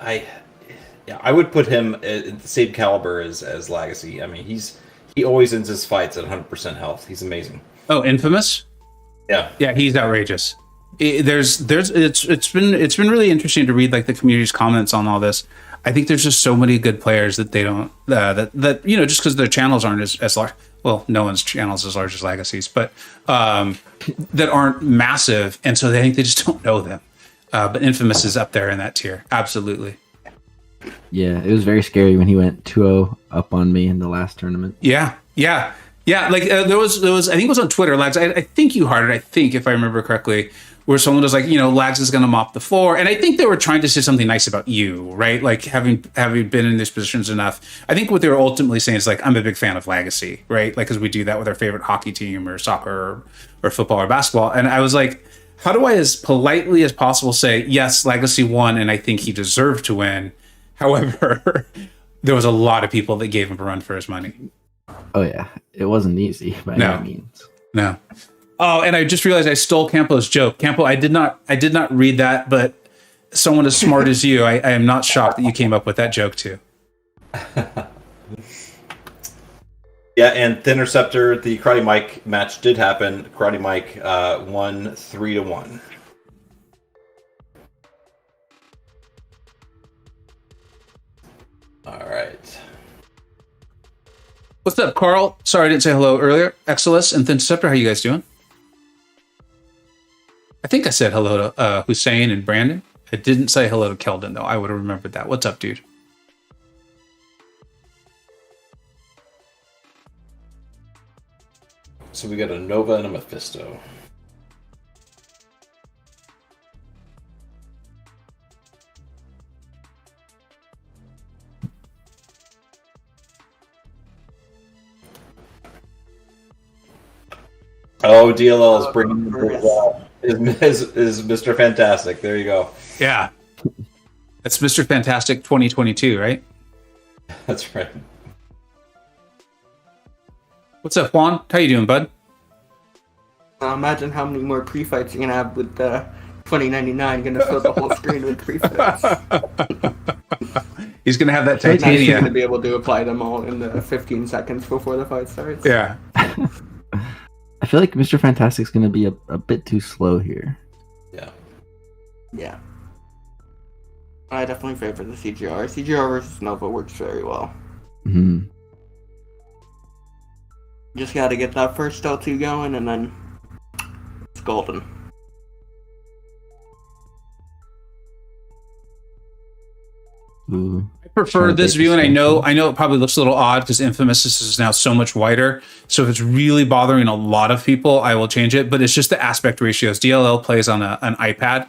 B: I would put him at the same caliber as Legacy. I mean, he always ends his fights at 100% health. He's amazing.
A: Oh, Infamous?
B: Yeah,
A: he's outrageous. It's been really interesting to read like the community's comments on all this. I think there's just so many good players that they don't that just because their channels aren't as large. Well, no one's channels as large as Legacy's, but that aren't massive, and so they think they just don't know them. But Infamous is up there in that tier, absolutely.
D: Yeah, it was very scary when he went 2-0 up on me in the last tournament.
A: Yeah. Like there was I think it was on Twitter, Lags. I think you hearted. I think if I remember correctly, where someone was like, Lags is going to mop the floor, and I think they were trying to say something nice about you, right? Like having been in these positions enough. I think what they were ultimately saying is like, I'm a big fan of Legacy, right? Like because we do that with our favorite hockey team or soccer or football or basketball, and I was like, how do I as politely as possible say yes, Legacy won, and I think he deserved to win. However, there was a lot of people that gave him a run for his money.
D: Oh yeah, it wasn't easy by any means.
A: No. Oh, and I just realized I stole Campo's joke. Campo, I did not read that, but someone as smart as you, I am not shocked that you came up with that joke too.
B: Yeah, and Thin Interceptor, the Karate Mike match did happen. Karate Mike won 3-1. All right.
A: What's up, Carl? Sorry I didn't say hello earlier. Exilus and Thin Interceptor, how you guys doing? I think I said hello to Hussein and Brandon. I didn't say hello to Keldon, though. I would have remembered that. What's up, dude?
B: So we got a Nova and a Mephisto. Oh, DLL is bringing is Mr. Fantastic. There you go.
A: Yeah. That's Mr. Fantastic 2022, right?
B: That's right.
A: What's up, Juan? How you doing, bud?
C: Imagine how many more pre-fights you're gonna have with the 2099 gonna fill the whole screen with pre-fights.
A: He's gonna have that
C: You're
A: Titania.
C: gonna be able to apply them all in the 15 seconds before the fight starts.
A: Yeah.
D: I feel like Mr. Fantastic's going to be a bit too slow here.
B: Yeah.
C: Yeah. I definitely favor the CGR. CGR versus Nova works very well.
D: Hmm.
C: Just gotta get that first L2 going, and then it's golden.
D: Ooh.
A: I prefer this view, and I know it probably looks a little odd because Infamous is now so much wider. So if it's really bothering a lot of people, I will change it. But it's just the aspect ratios. DLL plays on an iPad,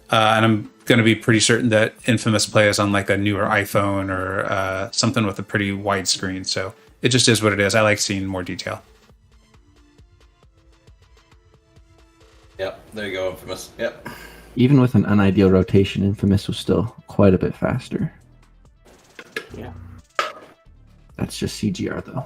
A: and I'm going to be pretty certain that Infamous plays on like a newer iPhone or something with a pretty wide screen. So it just is what it is. I like seeing more detail.
B: Yep, there you go, Infamous. Yep.
D: Even with an unideal rotation, Infamous was still quite a bit faster.
C: Yeah.
D: That's just CGR though.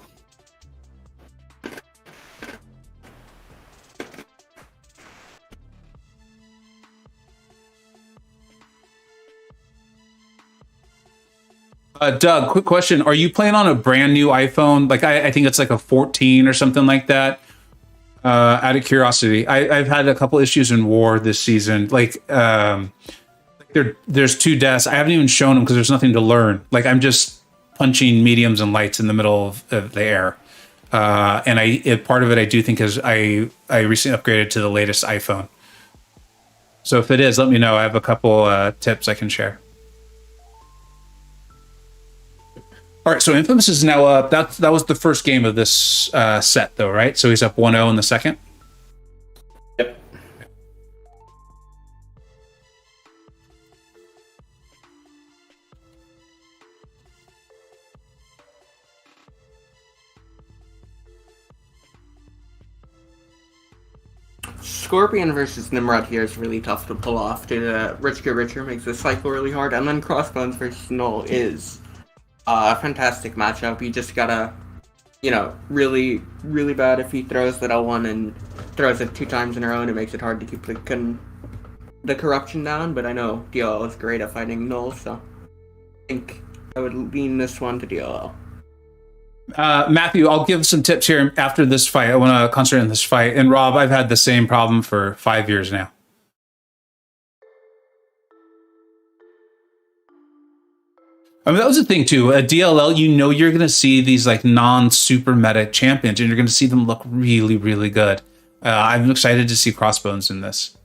A: Doug, quick question. Are you playing on a brand new iPhone? Like I think it's like a 14 or something like that. Out of curiosity, I've had a couple issues in War this season. Like there's two deaths. I haven't even shown them because there's nothing to learn. Like I'm just punching mediums and lights in the middle of the air. And part of it I do think is I recently upgraded to the latest iPhone. So if it is, let me know. I have a couple tips I can share. All right, so Infamous is now up. That was the first game of this set, though, right? So he's up 1-0 in the second?
B: Yep.
C: Scorpion versus Nimrod here is really tough to pull off. Rich Get Richer makes this cycle really hard, and then Crossbones versus Null is a fantastic matchup. You just gotta, really, really bad if he throws that L1 and throws it 2 times in a row, and it makes it hard to keep the corruption down. But I know DLL is great at fighting Null, so I think I would lean this one to DLL.
A: Matthew, I'll give some tips here after this fight. I want to concentrate on this fight. And Rob, I've had the same problem for 5 years now. I mean, that was the thing too. At DLL, you're going to see these like non-super meta champions, and you're going to see them look really, really good. I'm excited to see Crossbones in this.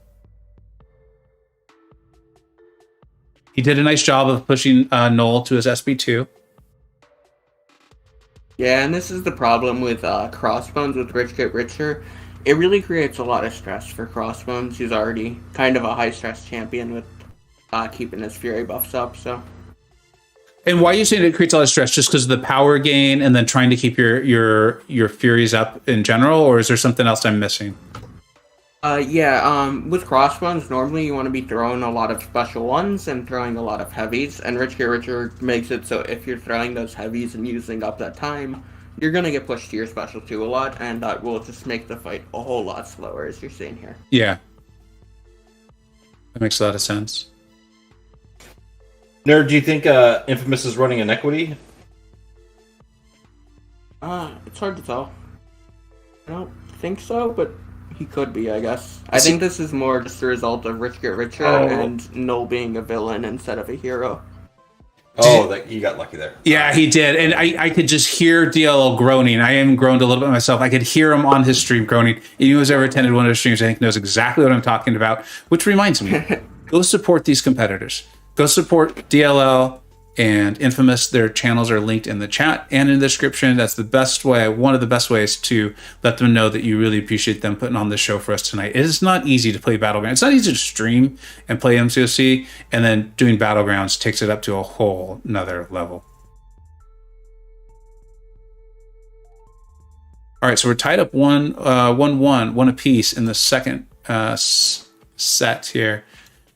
A: He did a nice job of pushing Noel to his SB2.
C: Yeah, and this is the problem with Crossbones with Rich Get Richer. It really creates a lot of stress for Crossbones. He's already kind of a high-stress champion with keeping his Fury buffs up, so...
A: And why are you saying it creates a lot of stress? Just because of the power gain and then trying to keep your Furies up in general? Or is there something else I'm missing?
C: With Crossbones, normally you want to be throwing a lot of special ones and throwing a lot of heavies, and Rich Get Richer makes it so if you're throwing those heavies and using up that time, you're going to get pushed to your special 2 a lot, and that will just make the fight a whole lot slower, as you're seeing here.
A: Yeah. That makes a lot of sense.
B: Nerd, do you think Infamous is running inequity?
C: It's hard to tell. I don't think so, but he could be, I guess. I think this is more just the result of Rich Get Richer and Null being a villain instead of a hero.
B: Oh, he got lucky there.
A: Yeah, he did. And I could just hear DLL groaning. I even groaned a little bit myself. I could hear him on his stream groaning. Anyone who's ever attended one of his streams, I think, knows exactly what I'm talking about. Which reminds me, go support these competitors. Go support DLL and Infamous. Their channels are linked in the chat and in the description. That's the best way, one of the best ways to let them know that you really appreciate them putting on this show for us tonight. It is not easy to play Battlegrounds. It's not easy to stream and play MCoC, and then doing Battlegrounds takes it up to a whole nother level. All right, so we're tied up 1-1, one apiece in the second set here.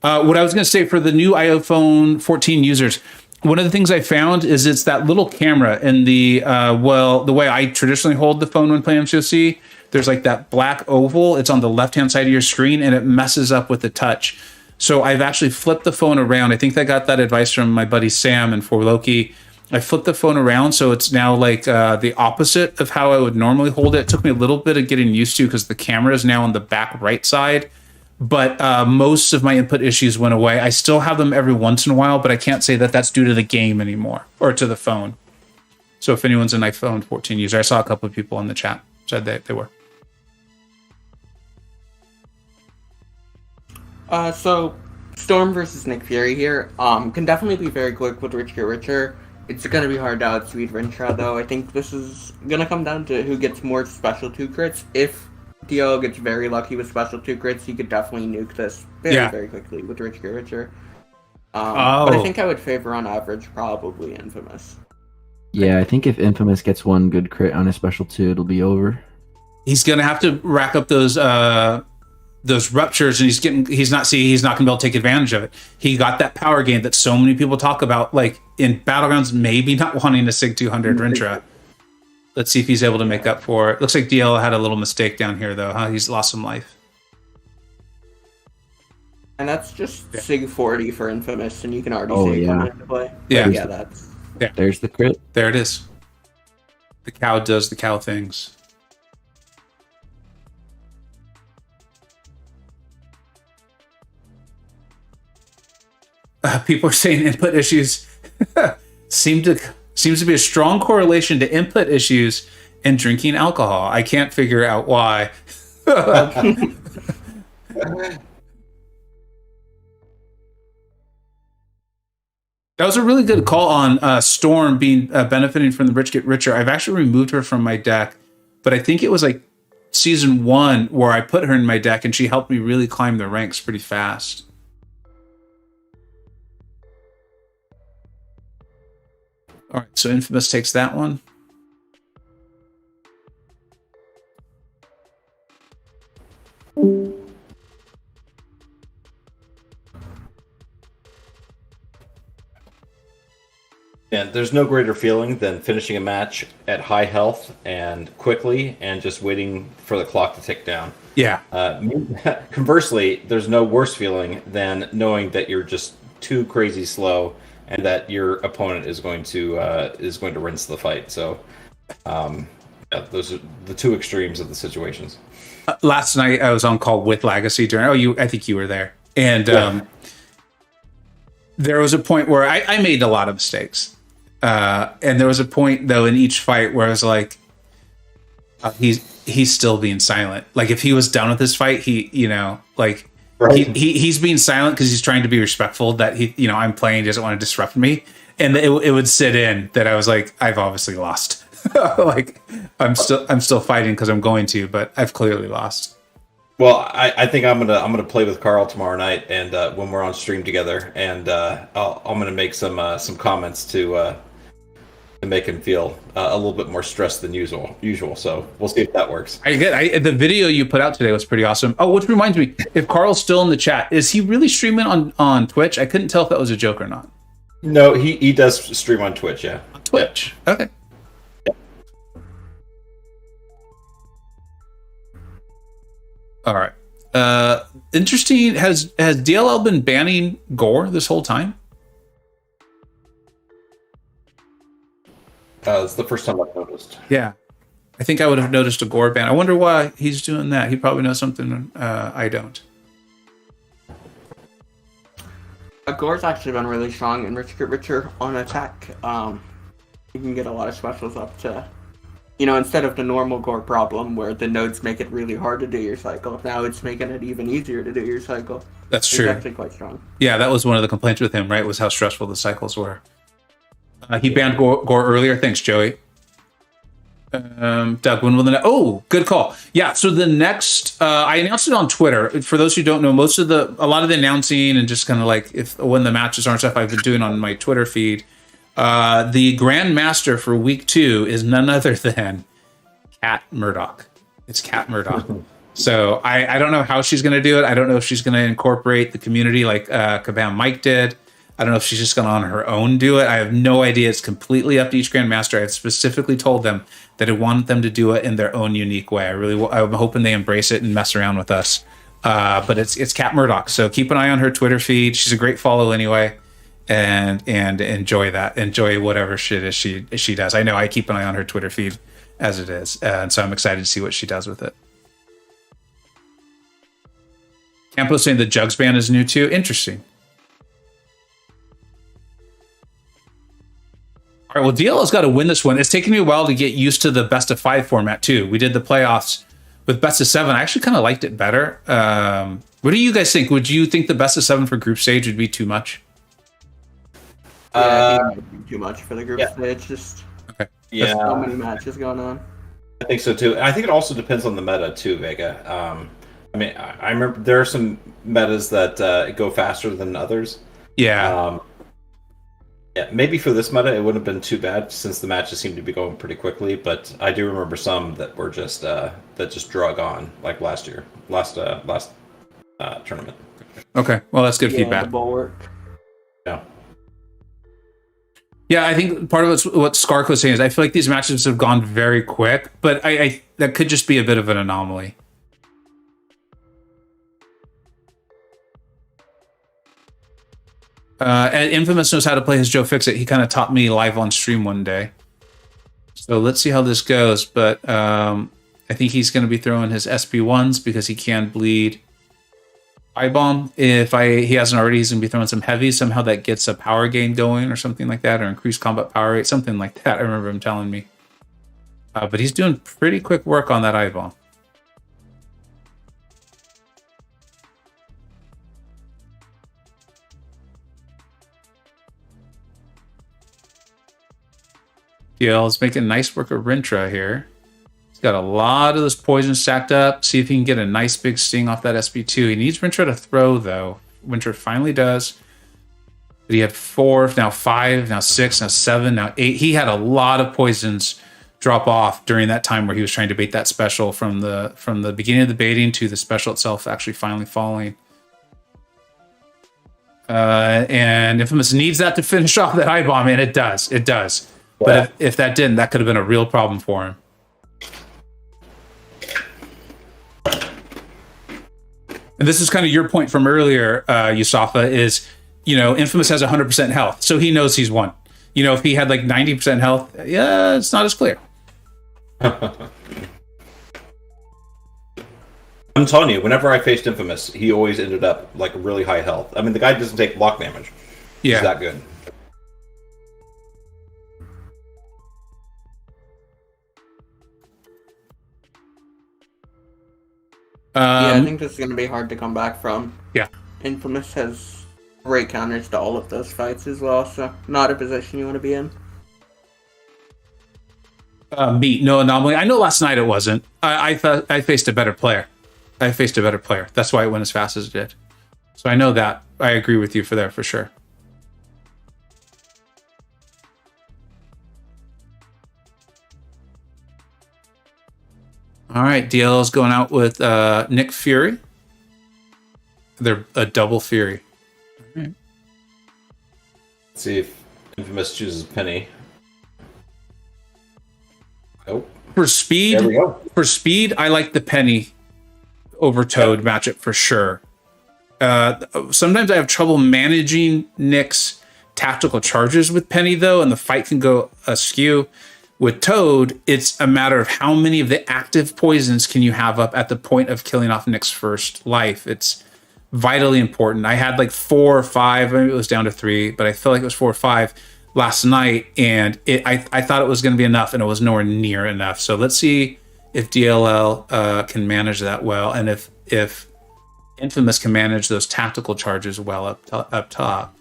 A: What I was going to say for the new iPhone 14 users, one of the things I found is it's that little camera in the way I traditionally hold the phone when playing MCoC. There's like that black oval. It's on the left-hand side of your screen, and it messes up with the touch. So I've actually flipped the phone around. I think I got that advice from my buddy Sam and For Loki. I flipped the phone around, so it's now like the opposite of how I would normally hold it. It took me a little bit of getting used to because the camera is now on the back right side. but most of my input issues went away. I still have them every once in a while, but I can't say that that's due to the game anymore or to the phone. So if anyone's an iPhone 14 user, I saw a couple of people in the chat said that they were.
C: So Storm versus Nick Fury here can definitely be very quick with Rich Get Richer. It's going to be hard to outspeed Rintra, though. I think this is going to come down to who gets more special 2 crits. If DLL gets very lucky with special 2 crits, he could definitely nuke this very quickly with Rich Get Richer. But I think I would favor on average probably Infamous.
D: Yeah, I think if Infamous gets one good crit on a special 2, it'll be over.
A: He's going to have to rack up those ruptures, and he's not going to be able to take advantage of it. He got that power gain that so many people talk about, like in Battlegrounds, maybe not wanting to SIG 200 Rintra. Let's see if he's able to make up for it. Looks like DL had a little mistake down here, though. Huh? He's lost some life.
C: And that's just SIG 40 for Infamous, and you can already see it coming into play.
A: Yeah,
D: There's the crit.
A: There it is. The cow does the cow things. People are saying input issues seems to be a strong correlation to input issues and drinking alcohol. I can't figure out why. That was a really good call on Storm being benefiting from the Rich Get Richer. I've actually removed her from my deck, but I think it was like season 1 where I put her in my deck and she helped me really climb the ranks pretty fast. All right, so Infamous takes that one.
B: And there's no greater feeling than finishing a match at high health and quickly and just waiting for the clock to tick down.
A: Yeah.
B: Conversely, there's no worse feeling than knowing that you're just too crazy slow and that your opponent is going to rinse the fight. So, those are the two extremes of the situations.
A: Last night I was on call with Legacy during. I think you were there, and there was a point where I made a lot of mistakes, and there was a point though in each fight where I was like, he's still being silent. Like if he was done with this fight, Right. He's being silent because he's trying to be respectful that I'm playing, he doesn't want to disrupt me, and it would sit in that I was like, I've obviously lost. Like I'm still fighting because I'm going to, but I've clearly lost.
B: Well, I think I'm gonna play with Carl tomorrow night, and when we're on stream together, and I'm gonna make some comments to make him feel a little bit more stressed than usual. So we'll see if that works.
A: The video you put out today was pretty awesome. Oh, which reminds me, if Carl's still in the chat, is he really streaming on Twitch? I couldn't tell if that was a joke or not.
B: No, he does stream on Twitch. Yeah,
A: on Twitch. Yeah. Okay. Yeah. All right. Interesting. Has DLL been banning gore this whole time?
B: It's the first time I've noticed.
A: Yeah. I think I would have noticed a gore ban. I wonder why he's doing that. He probably knows something I don't.
C: Gore's actually been really strong in Rich Get Richer on attack. You can get a lot of specials up to, instead of the normal Gore problem where the nodes make it really hard to do your cycle, now it's making it even easier to do your cycle.
A: That's true.
C: It's actually quite strong.
A: Yeah, that was one of the complaints with him, right? Was how stressful the cycles were. He banned Gore earlier. Thanks, Joey. Doug, when will good call. Yeah, so the next, I announced it on Twitter. For those who don't know, a lot of the announcing and just kind of like when the matches are and stuff I've been doing on my Twitter feed. The Grandmaster for week 2 is none other than Cat Murdoch. It's Cat Murdoch. So I don't know how she's going to do it. I don't know if she's going to incorporate the community like Kabam Mike did. I don't know if she's just going to on her own do it. I have no idea. It's completely up to each Grandmaster. I specifically told them that I want them to do it in their own unique way. I'm hoping they embrace it and mess around with us. But it's Cat Murdoch. So keep an eye on her Twitter feed. She's a great follow anyway. And enjoy that. Enjoy whatever shit is she does. I know I keep an eye on her Twitter feed as it is. And so I'm excited to see what she does with it. Campo saying the Jugs ban is new too. Interesting. All right, well, DLL's got to win this one. It's taken me a while to get used to the best of 5 format too. We did the playoffs with best of 7. I actually kind of liked it better. What do you guys think? Would you think the best of 7 for group stage would be too much?
C: Yeah, I think it might be too much for the group stage. Just
A: okay.
B: Yeah,
C: so many matches going on.
B: I think so too. And I think it also depends on the meta too, Vega. I mean, I remember there are some metas that go faster than others.
A: Yeah.
B: Yeah, maybe for this meta it wouldn't have been too bad since the matches seemed to be going pretty quickly. But I do remember some that were just that just drug on, like last tournament.
A: Okay, well, that's good feedback.
C: The bulwark.
B: Yeah.
A: Yeah, I think part of what Scark was saying is I feel like these matches have gone very quick, but I that could just be a bit of an anomaly. And Infamous knows how to play his Joe Fix-It. He kind of taught me live on stream one day. So let's see how this goes. But I think he's going to be throwing his SP1s because he can bleed I-bomb. If he hasn't already, he's going to be throwing some heavies. Somehow that gets a power gain going or something like that, or increased combat power rate, something like that. I remember him telling me. But he's doing pretty quick work on that I-bomb. DLL's making nice work of Rintra here. He's got a lot of this poison stacked up. See if he can get a nice big sting off that SB2. He needs Rintra to throw, though. Rintra finally does. But he had 4, now 5, now 6, now 7, now 8. He had a lot of poisons drop off during that time where he was trying to bait that special from the beginning of the baiting to the special itself actually finally falling. And Infamous needs that to finish off that I-bomb, and it does. It does. But if that didn't, that could have been a real problem for him. And this is kind of your point from earlier, Yusafa, is, Infamous has 100% health, so he knows he's won. If he had like 90% health, yeah, it's not as clear.
B: I'm telling you, whenever I faced Infamous, he always ended up like really high health. I mean, the guy doesn't take block damage.
A: Yeah.
B: He's that good.
C: I think this is going to be hard to come back from.
A: Yeah.
C: Infamous has great counters to all of those fights as well, so not a position you want to be in.
A: No anomaly. I know last night it wasn't. I thought I faced a better player. That's why it went as fast as it did. So I know that. I agree with you for sure. All right, DLL is going out with Nick Fury. They're a double Fury. All right.
B: Let's see if Infamous chooses Penny. Oh.
A: For speed,
B: There we go.
A: I like the Penny over Toad matchup for sure. Sometimes I have trouble managing Nick's tactical charges with Penny, though, and the fight can go askew. With Toad, it's a matter of how many of the active poisons can you have up at the point of killing off Nick's first life. It's vitally important. I had like 4 or 5, maybe it was down to 3, but I feel like it was 4 or 5 last night, and I thought it was going to be enough, and it was nowhere near enough. So let's see if DLL can manage that well, and if Infamous can manage those tactical charges well up top.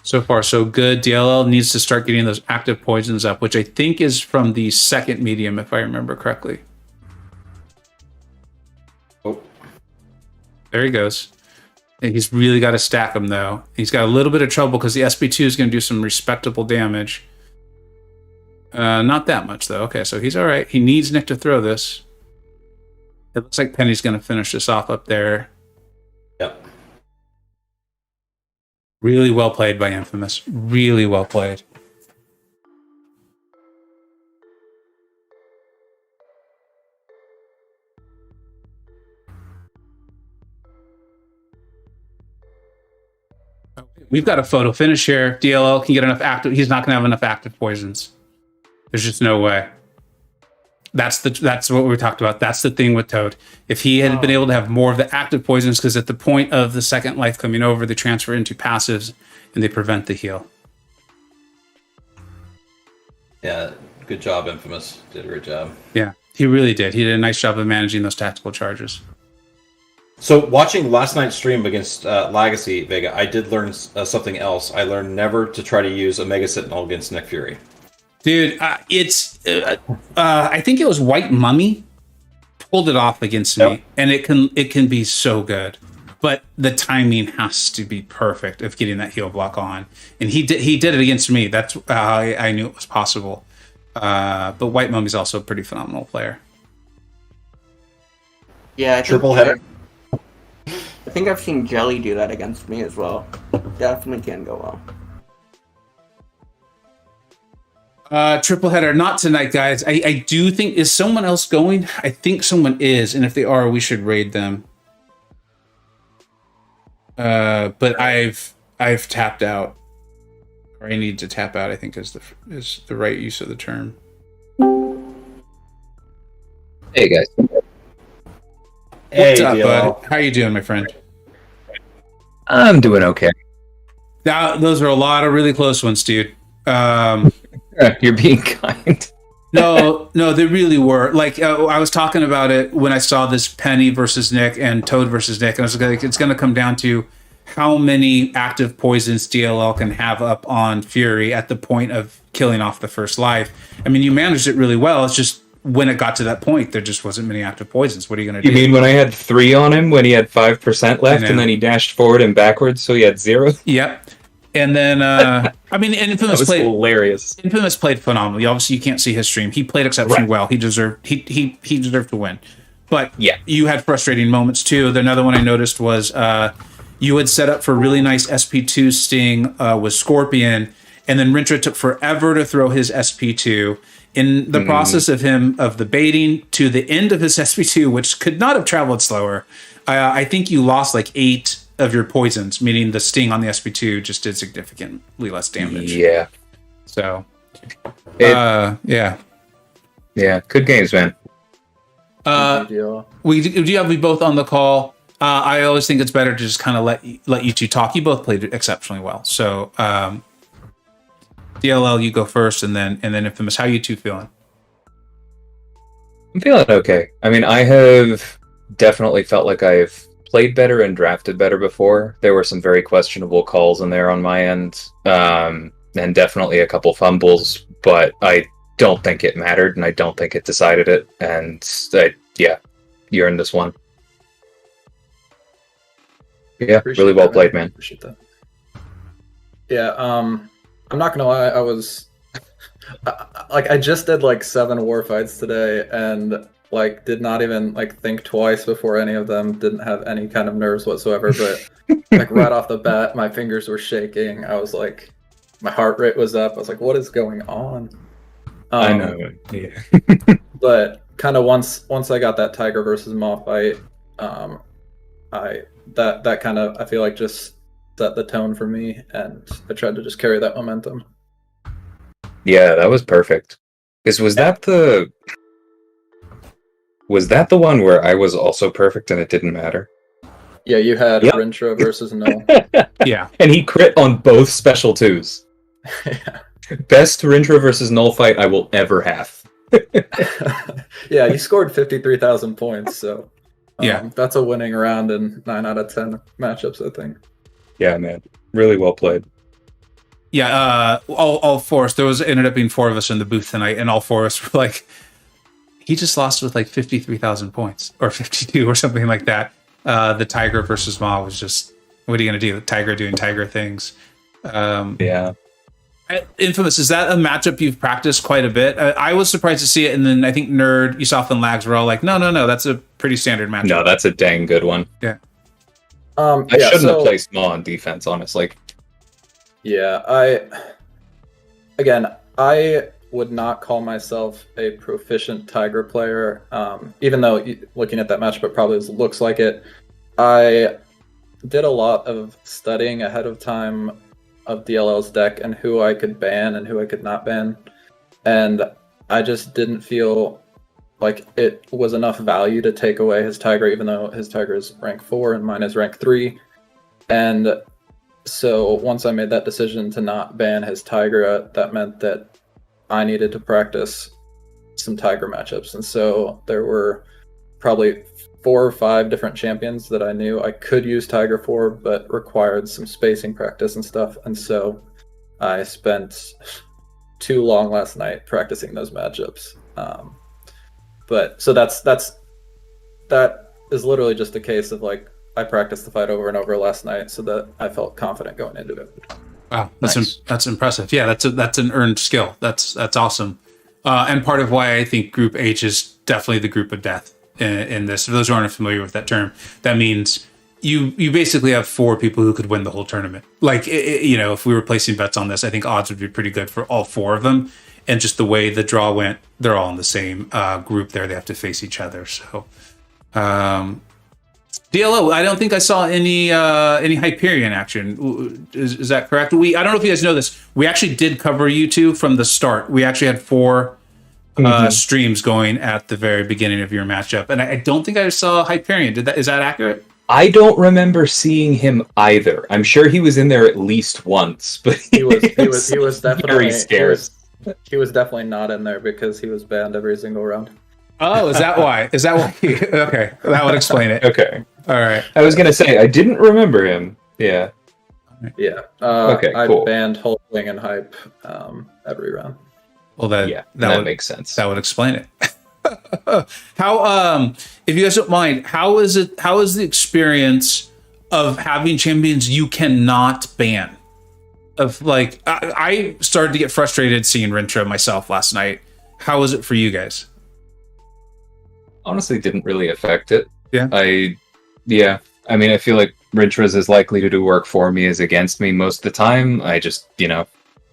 A: So far, so good. DLL needs to start getting those active poisons up, which I think is from the second medium, if I remember correctly.
B: Oh.
A: There he goes. And he's really got to stack them, though. He's got a little bit of trouble because the SB2 is going to do some respectable damage. Not that much, though. Okay, so he's all right. He needs Nick to throw this. It looks like Penny's going to finish this off up there.
B: Yep.
A: Really well played by Infamous. Really well played. We've got a photo finish here. DLL can get enough active. He's not going to have enough active poisons. There's just no way. That's what we talked about. That's the thing with Toad. If he had been able to have more of the active poisons, because at the point of the second life coming over, they transfer into passives and they prevent the heal.
B: Yeah, good job, Infamous. Did a great job.
A: Yeah, he really did. He did a nice job of managing those tactical charges.
B: So watching last night's stream against Legacy, Vega, I did learn something else. I learned never to try to use a Mega Sentinel against Nick Fury.
A: Dude, I think it was White Mummy pulled it off against me, and it can be so good, but the timing has to be perfect of getting that heal block on, and he did it against me. That's how I knew it was possible. But White Mummy's also a pretty phenomenal player.
C: Yeah,
B: Triple header.
C: I think I've seen Jelly do that against me as well. Definitely can go well.
A: Triple header, not tonight, guys. I do think, is someone else going? I think someone is, and if they are, we should raid them. But I've tapped out, or I need to tap out. I think is the right use of the term.
E: Hey guys.
A: What's up, bud? How you doing, my friend?
E: I'm doing okay.
A: Now, those are a lot of really close ones, dude.
E: You're being kind.
A: No, they really were. Like, I was talking about it when I saw this Penny versus Nick and Toad versus Nick, and I was like, it's going to come down to how many active poisons DLL can have up on Fury at the point of killing off the first life. I mean, you managed it really well. It's just when it got to that point, there just wasn't many active poisons. What are you going to do?
E: You mean when I had 3 on him when he had 5% left, and then he dashed forward and backwards, so he had 0?
A: Yep. And then, I mean, and Infamous
E: that was hilarious.
A: Infamous played phenomenally. Obviously, you can't see his stream. He played exceptionally well. He deserved he deserved to win. But
E: yeah,
A: you had frustrating moments too. Another one I noticed was you had set up for really nice SP2 sting with Scorpion, and then Rintra took forever to throw his SP2. In the process of the baiting to the end of his SP2, which could not have traveled slower, I think you lost like 8 of your poisons, meaning the sting on the SP2 just did significantly less damage.
E: Yeah.
A: So,
E: yeah. Yeah, good games, man.
A: We have both on the call. I always think it's better to just kind of let you two talk. You both played exceptionally well. So, DLL, you go first, and then Infamous. How you two feeling?
E: I'm feeling okay. I mean, I have definitely felt like I've played better and drafted better before. There were some very questionable calls in there on my end, and definitely a couple fumbles, but I don't think it mattered, and I don't think it decided it, and yeah, you earned this one. Yeah, really well played, man.
F: Appreciate that. Yeah, I'm not gonna lie, I was like, I just did like 7 war fights today, and like did not even like think twice before any of them. Didn't have any kind of nerves whatsoever, but like right off the bat, my fingers were shaking. I was like, my heart rate was up. I was like, what is going on?
E: I know. Yeah.
F: But kind of once I got that Tiger versus Maw fight, that kind of, I feel like, just set the tone for me, and I tried to just carry that momentum.
E: Yeah, that was perfect. Was that the one where I was also perfect and it didn't matter?
F: Yeah, you had Rintra versus Null.
A: Yeah.
E: And he crit on both special 2s.
F: Yeah.
E: Best Rintra versus Null fight I will ever have.
F: Yeah, you scored 53,000 points, so
A: yeah,
F: that's a winning round in 9 out of 10 matchups, I think.
E: Yeah, man. Really well played.
A: Yeah, all 4 of us, ended up being 4 of us in the booth tonight, and all 4 of us were like, he just lost with like 53,000 points, or 52, or something like that. The Tiger versus Ma was just, what are you going to do? Tiger doing Tiger things.
E: Yeah.
A: Infamous, is that a matchup you've practiced quite a bit? I was surprised to see it, and then I think Nerd, Usoff, and Lags were all like, no, that's a pretty standard matchup.
E: No, that's a dang good one.
A: Yeah.
E: I shouldn't have placed Ma on defense, honestly.
F: Yeah, I would not call myself a proficient Tiger player, even though looking at that matchup, it probably looks like it. did a lot of studying ahead of time of DLL's deck and who I could ban and who I could not ban, and I just didn't feel like it was enough value to take away his Tiger, even though his Tiger is rank 4 and mine is rank 3. And so once I made that decision to not ban his Tiger, that meant that I needed to practice some Tiger matchups. And so there were probably 4 or 5 different champions that I knew I could use Tiger for, but required some spacing practice and stuff. And so I spent too long last night practicing those matchups. But so that is literally just a case of like I practiced the fight over and over last night so that I felt confident going into it.
A: Wow,
E: Nice.
A: that's impressive. Yeah, that's an earned skill. That's awesome. And part of why I think Group H is definitely the group of death in this. For those who aren't familiar with that term, that means you basically have 4 people who could win the whole tournament. Like if we were placing bets on this, I think odds would be pretty good for all 4 of them. And just the way the draw went, they're all in the same group there. They have to face each other. So, DLL, I don't think I saw any Hyperion action. Is that correct? I don't know if you guys know this. We actually did cover you two from the start. We actually had 4 streams going at the very beginning of your matchup, and I don't think I saw Hyperion. Is that accurate?
E: I don't remember seeing him either. I'm sure he was in there at least once, but
F: He was definitely
E: very scarce.
F: He was definitely not in there because he was banned every single round.
A: Oh, is that why? Is that why? Okay, that would explain it.
E: Okay.
A: All right.
E: I was gonna say I didn't remember him. Yeah.
F: Yeah.
E: Okay,
F: I
E: cool.
F: banned Hulkling and Hype every round.
A: Well,
E: That
A: would
E: makes sense.
A: That would explain it. How, if you guys don't mind, how is the experience of having champions you cannot ban? Of like, I started to get frustrated seeing Rintra myself last night. How was it for you guys?
E: Honestly, didn't really affect it.
A: Yeah.
E: I mean, I feel like Rintra's as likely to do work for me as against me most of the time. I just,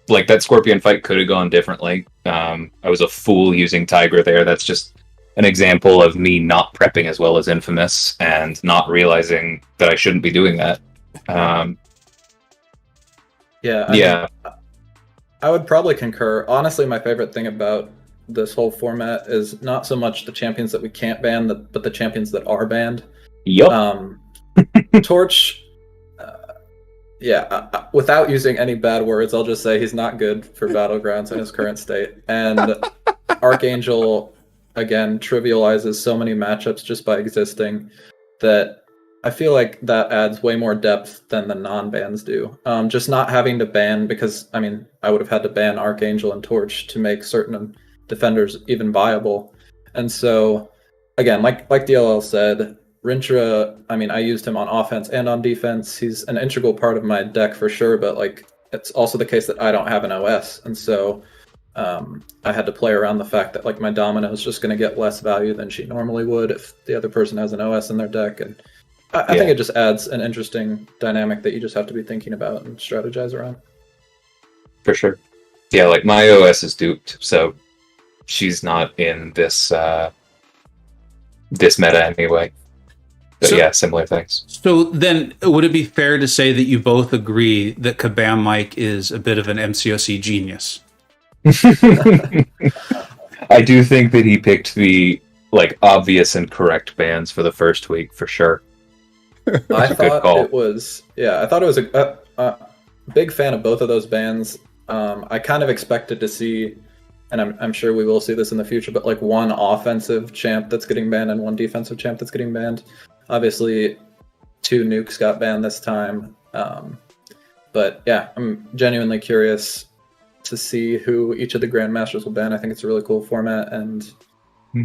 E: like that Scorpion fight could have gone differently. I was a fool using Tiger there. That's just an example of me not prepping as well as Infamous and not realizing that I shouldn't be doing that.
F: I would probably concur. Honestly, my favorite thing about this whole format is not so much the champions that we can't ban, but the champions that are banned.
E: Yup.
F: Torch, without using any bad words, I'll just say he's not good for Battlegrounds in his current state. And Archangel, again, trivializes so many matchups just by existing that I feel like that adds way more depth than the non-bans do. Just not having to ban, because, I mean, I would have had to ban Archangel and Torch to make certain defenders even viable. And so, again, like DLL said, Rintra, I mean, I used him on offense and on defense. He's an integral part of my deck for sure, but like it's also the case that I don't have an OS. And so I had to play around the fact that like my Domino is just going to get less value than she normally would if the other person has an OS in their deck. And I think it just adds an interesting dynamic that you just have to be thinking about and strategize around.
E: For sure. Yeah, like my OS is duped, so she's not in this this meta anyway. But
A: So-
E: yeah, similar things.
A: So then, would it be fair to say that you both agree that Kabam Mike is a bit of an MCoC genius?
E: I do think that he picked the like obvious and correct bans for the first week for sure.
F: I
E: a good
F: thought
E: call.
F: it was a big fan of both of those bands. I kind of expected to see, and I'm sure we will see this in the future, but like one offensive champ that's getting banned and one defensive champ that's getting banned. Obviously, 2 nukes got banned this time. But yeah, I'm genuinely curious to see who each of the Grandmasters will ban. I think it's a really cool format, and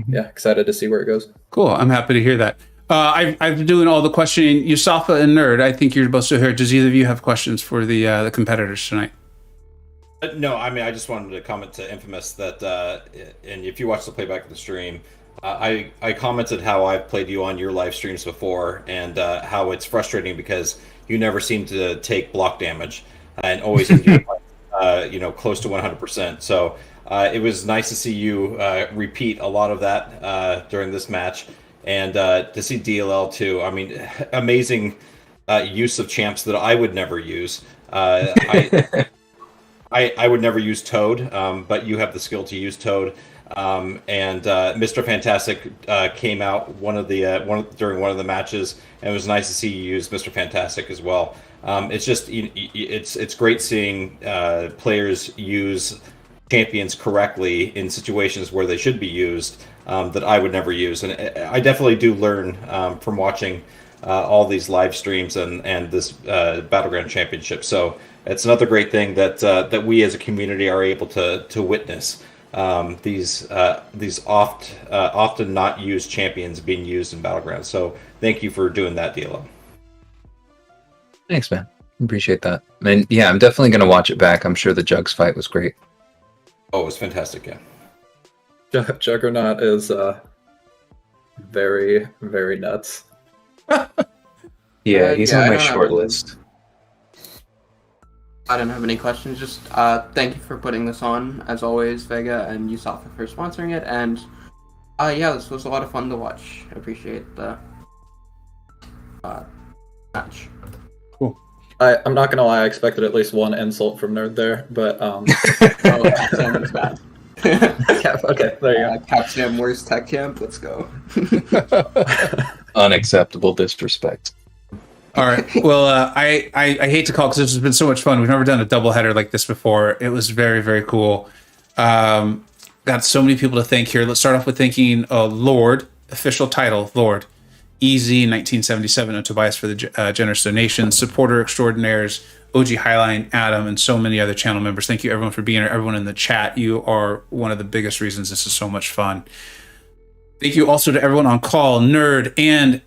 F: yeah, excited to see where it goes.
A: Cool. I'm happy to hear that. I've been doing all the questioning. Yusafa and Nerd, I think you're supposed to hear. Does either of you have questions for the competitors tonight?
B: No, I mean, I just wanted to comment to Infamous that, and if you watch the playback of the stream, I commented how I've played you on your live streams before, and how it's frustrating because you never seem to take block damage, and always close to 100%. So it was nice to see you repeat a lot of that during this match, and to see DLL too. I mean, amazing use of champs that I would never use. I would never use Toad, but you have the skill to use Toad. And Mr. Fantastic came out during one of the matches, and it was nice to see you use Mr. Fantastic as well. It's just it's great seeing players use champions correctly in situations where they should be used that I would never use, and I definitely do learn from watching all these live streams and this Battleground Championship. So it's another great thing that we as a community are able to witness. These often not used champions being used in Battlegrounds. So thank you for doing that, DLL.
E: Thanks, man. Appreciate that. And yeah, I'm definitely going to watch it back. I'm sure the Jugs fight was great.
B: Oh, it was fantastic, yeah.
F: Juggernaut is very, very nuts.
E: Yeah, he's on my short list.
C: I don't have any questions. Just thank you for putting this on, as always, Vega and Yusafa for sponsoring it. And yeah, this was a lot of fun to watch. I appreciate the match.
A: Cool.
F: I'm not gonna lie, I expected at least one insult from Nerd there, but
C: Oh, Captain bad.
F: okay, there you go.
C: Captain worst tech camp. Let's go.
E: Unacceptable disrespect.
A: All right. Well, I hate to call because this has been so much fun. We've never done a doubleheader like this before. It was very, very cool. Got so many people to thank here. Let's start off with thanking Lord, official title, Lord, Easy 1977, and Tobias for the generous donations, supporter extraordinaires, OG Highline, Adam, and so many other channel members. Thank you, everyone, for being here. Everyone in the chat, you are one of the biggest reasons this is so much fun. Thank you also to everyone on call, Nerd, and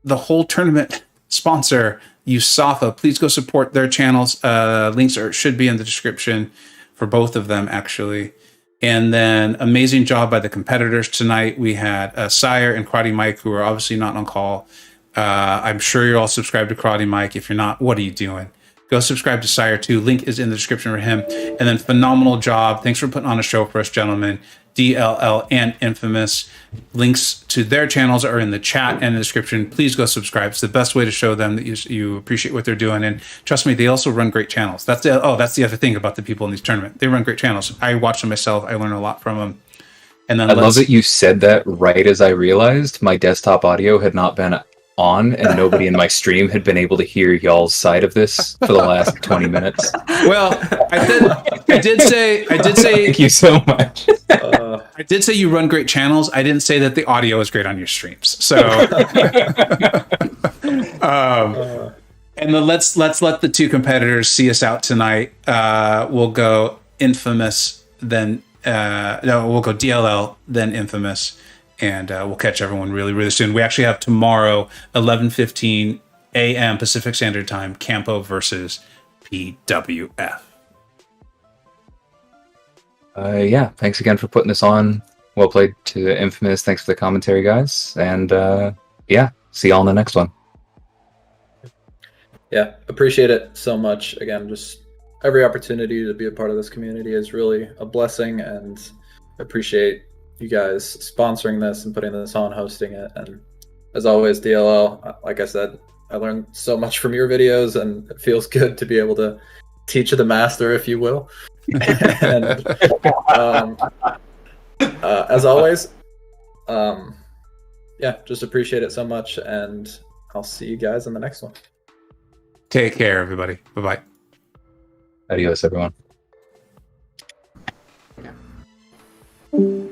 A: the whole tournament sponsor, Yusafa. Please go support their channels. Links should be in the description for both of them, actually. And then amazing job by the competitors tonight. We had Sciar and Karate Mike, who are obviously not on call. I'm sure you're all subscribed to Karate Mike. If you're not, what are you doing? Go subscribe to Sciar too. Link is in the description for him. And then phenomenal job. Thanks for putting on a show for us, gentlemen. DLL and Infamous. Links to their channels are in the chat and the description. Please go subscribe. It's the best way to show them that you appreciate what they're doing. And trust me, they also run great channels. That's the other thing about the people in these tournaments. They run great channels. I watch them myself. I learn a lot from them. And then
E: I love that you said that right as I realized my desktop audio had not been on and nobody in my stream had been able to hear y'all's side of this for the last 20 minutes.
A: Well, I did say
E: Thank you so much.
A: I did say you run great channels. I didn't say that the audio is great on your streams. So and then let's let the two competitors see us out tonight. We'll go Infamous, then we'll go DLL, then Infamous. And we'll catch everyone really, really soon. We actually have tomorrow, 11:15 a.m. Pacific Standard Time, Campo versus PWF.
E: Yeah, thanks again for putting this on. Well played to Infamous. Thanks for the commentary, guys. And yeah, see y'all in the next one.
F: Yeah, appreciate it so much. Again, just every opportunity to be a part of this community is really a blessing, and appreciate you guys sponsoring this and putting this on, hosting it. And as always, DLL, like I said, I learned so much from your videos, and it feels good to be able to teach the master, if you will. And as always, yeah, just appreciate it so much, and I'll see you guys in the next one.
A: Take care, everybody. Bye-bye.
E: Adios, everyone.
C: Yeah.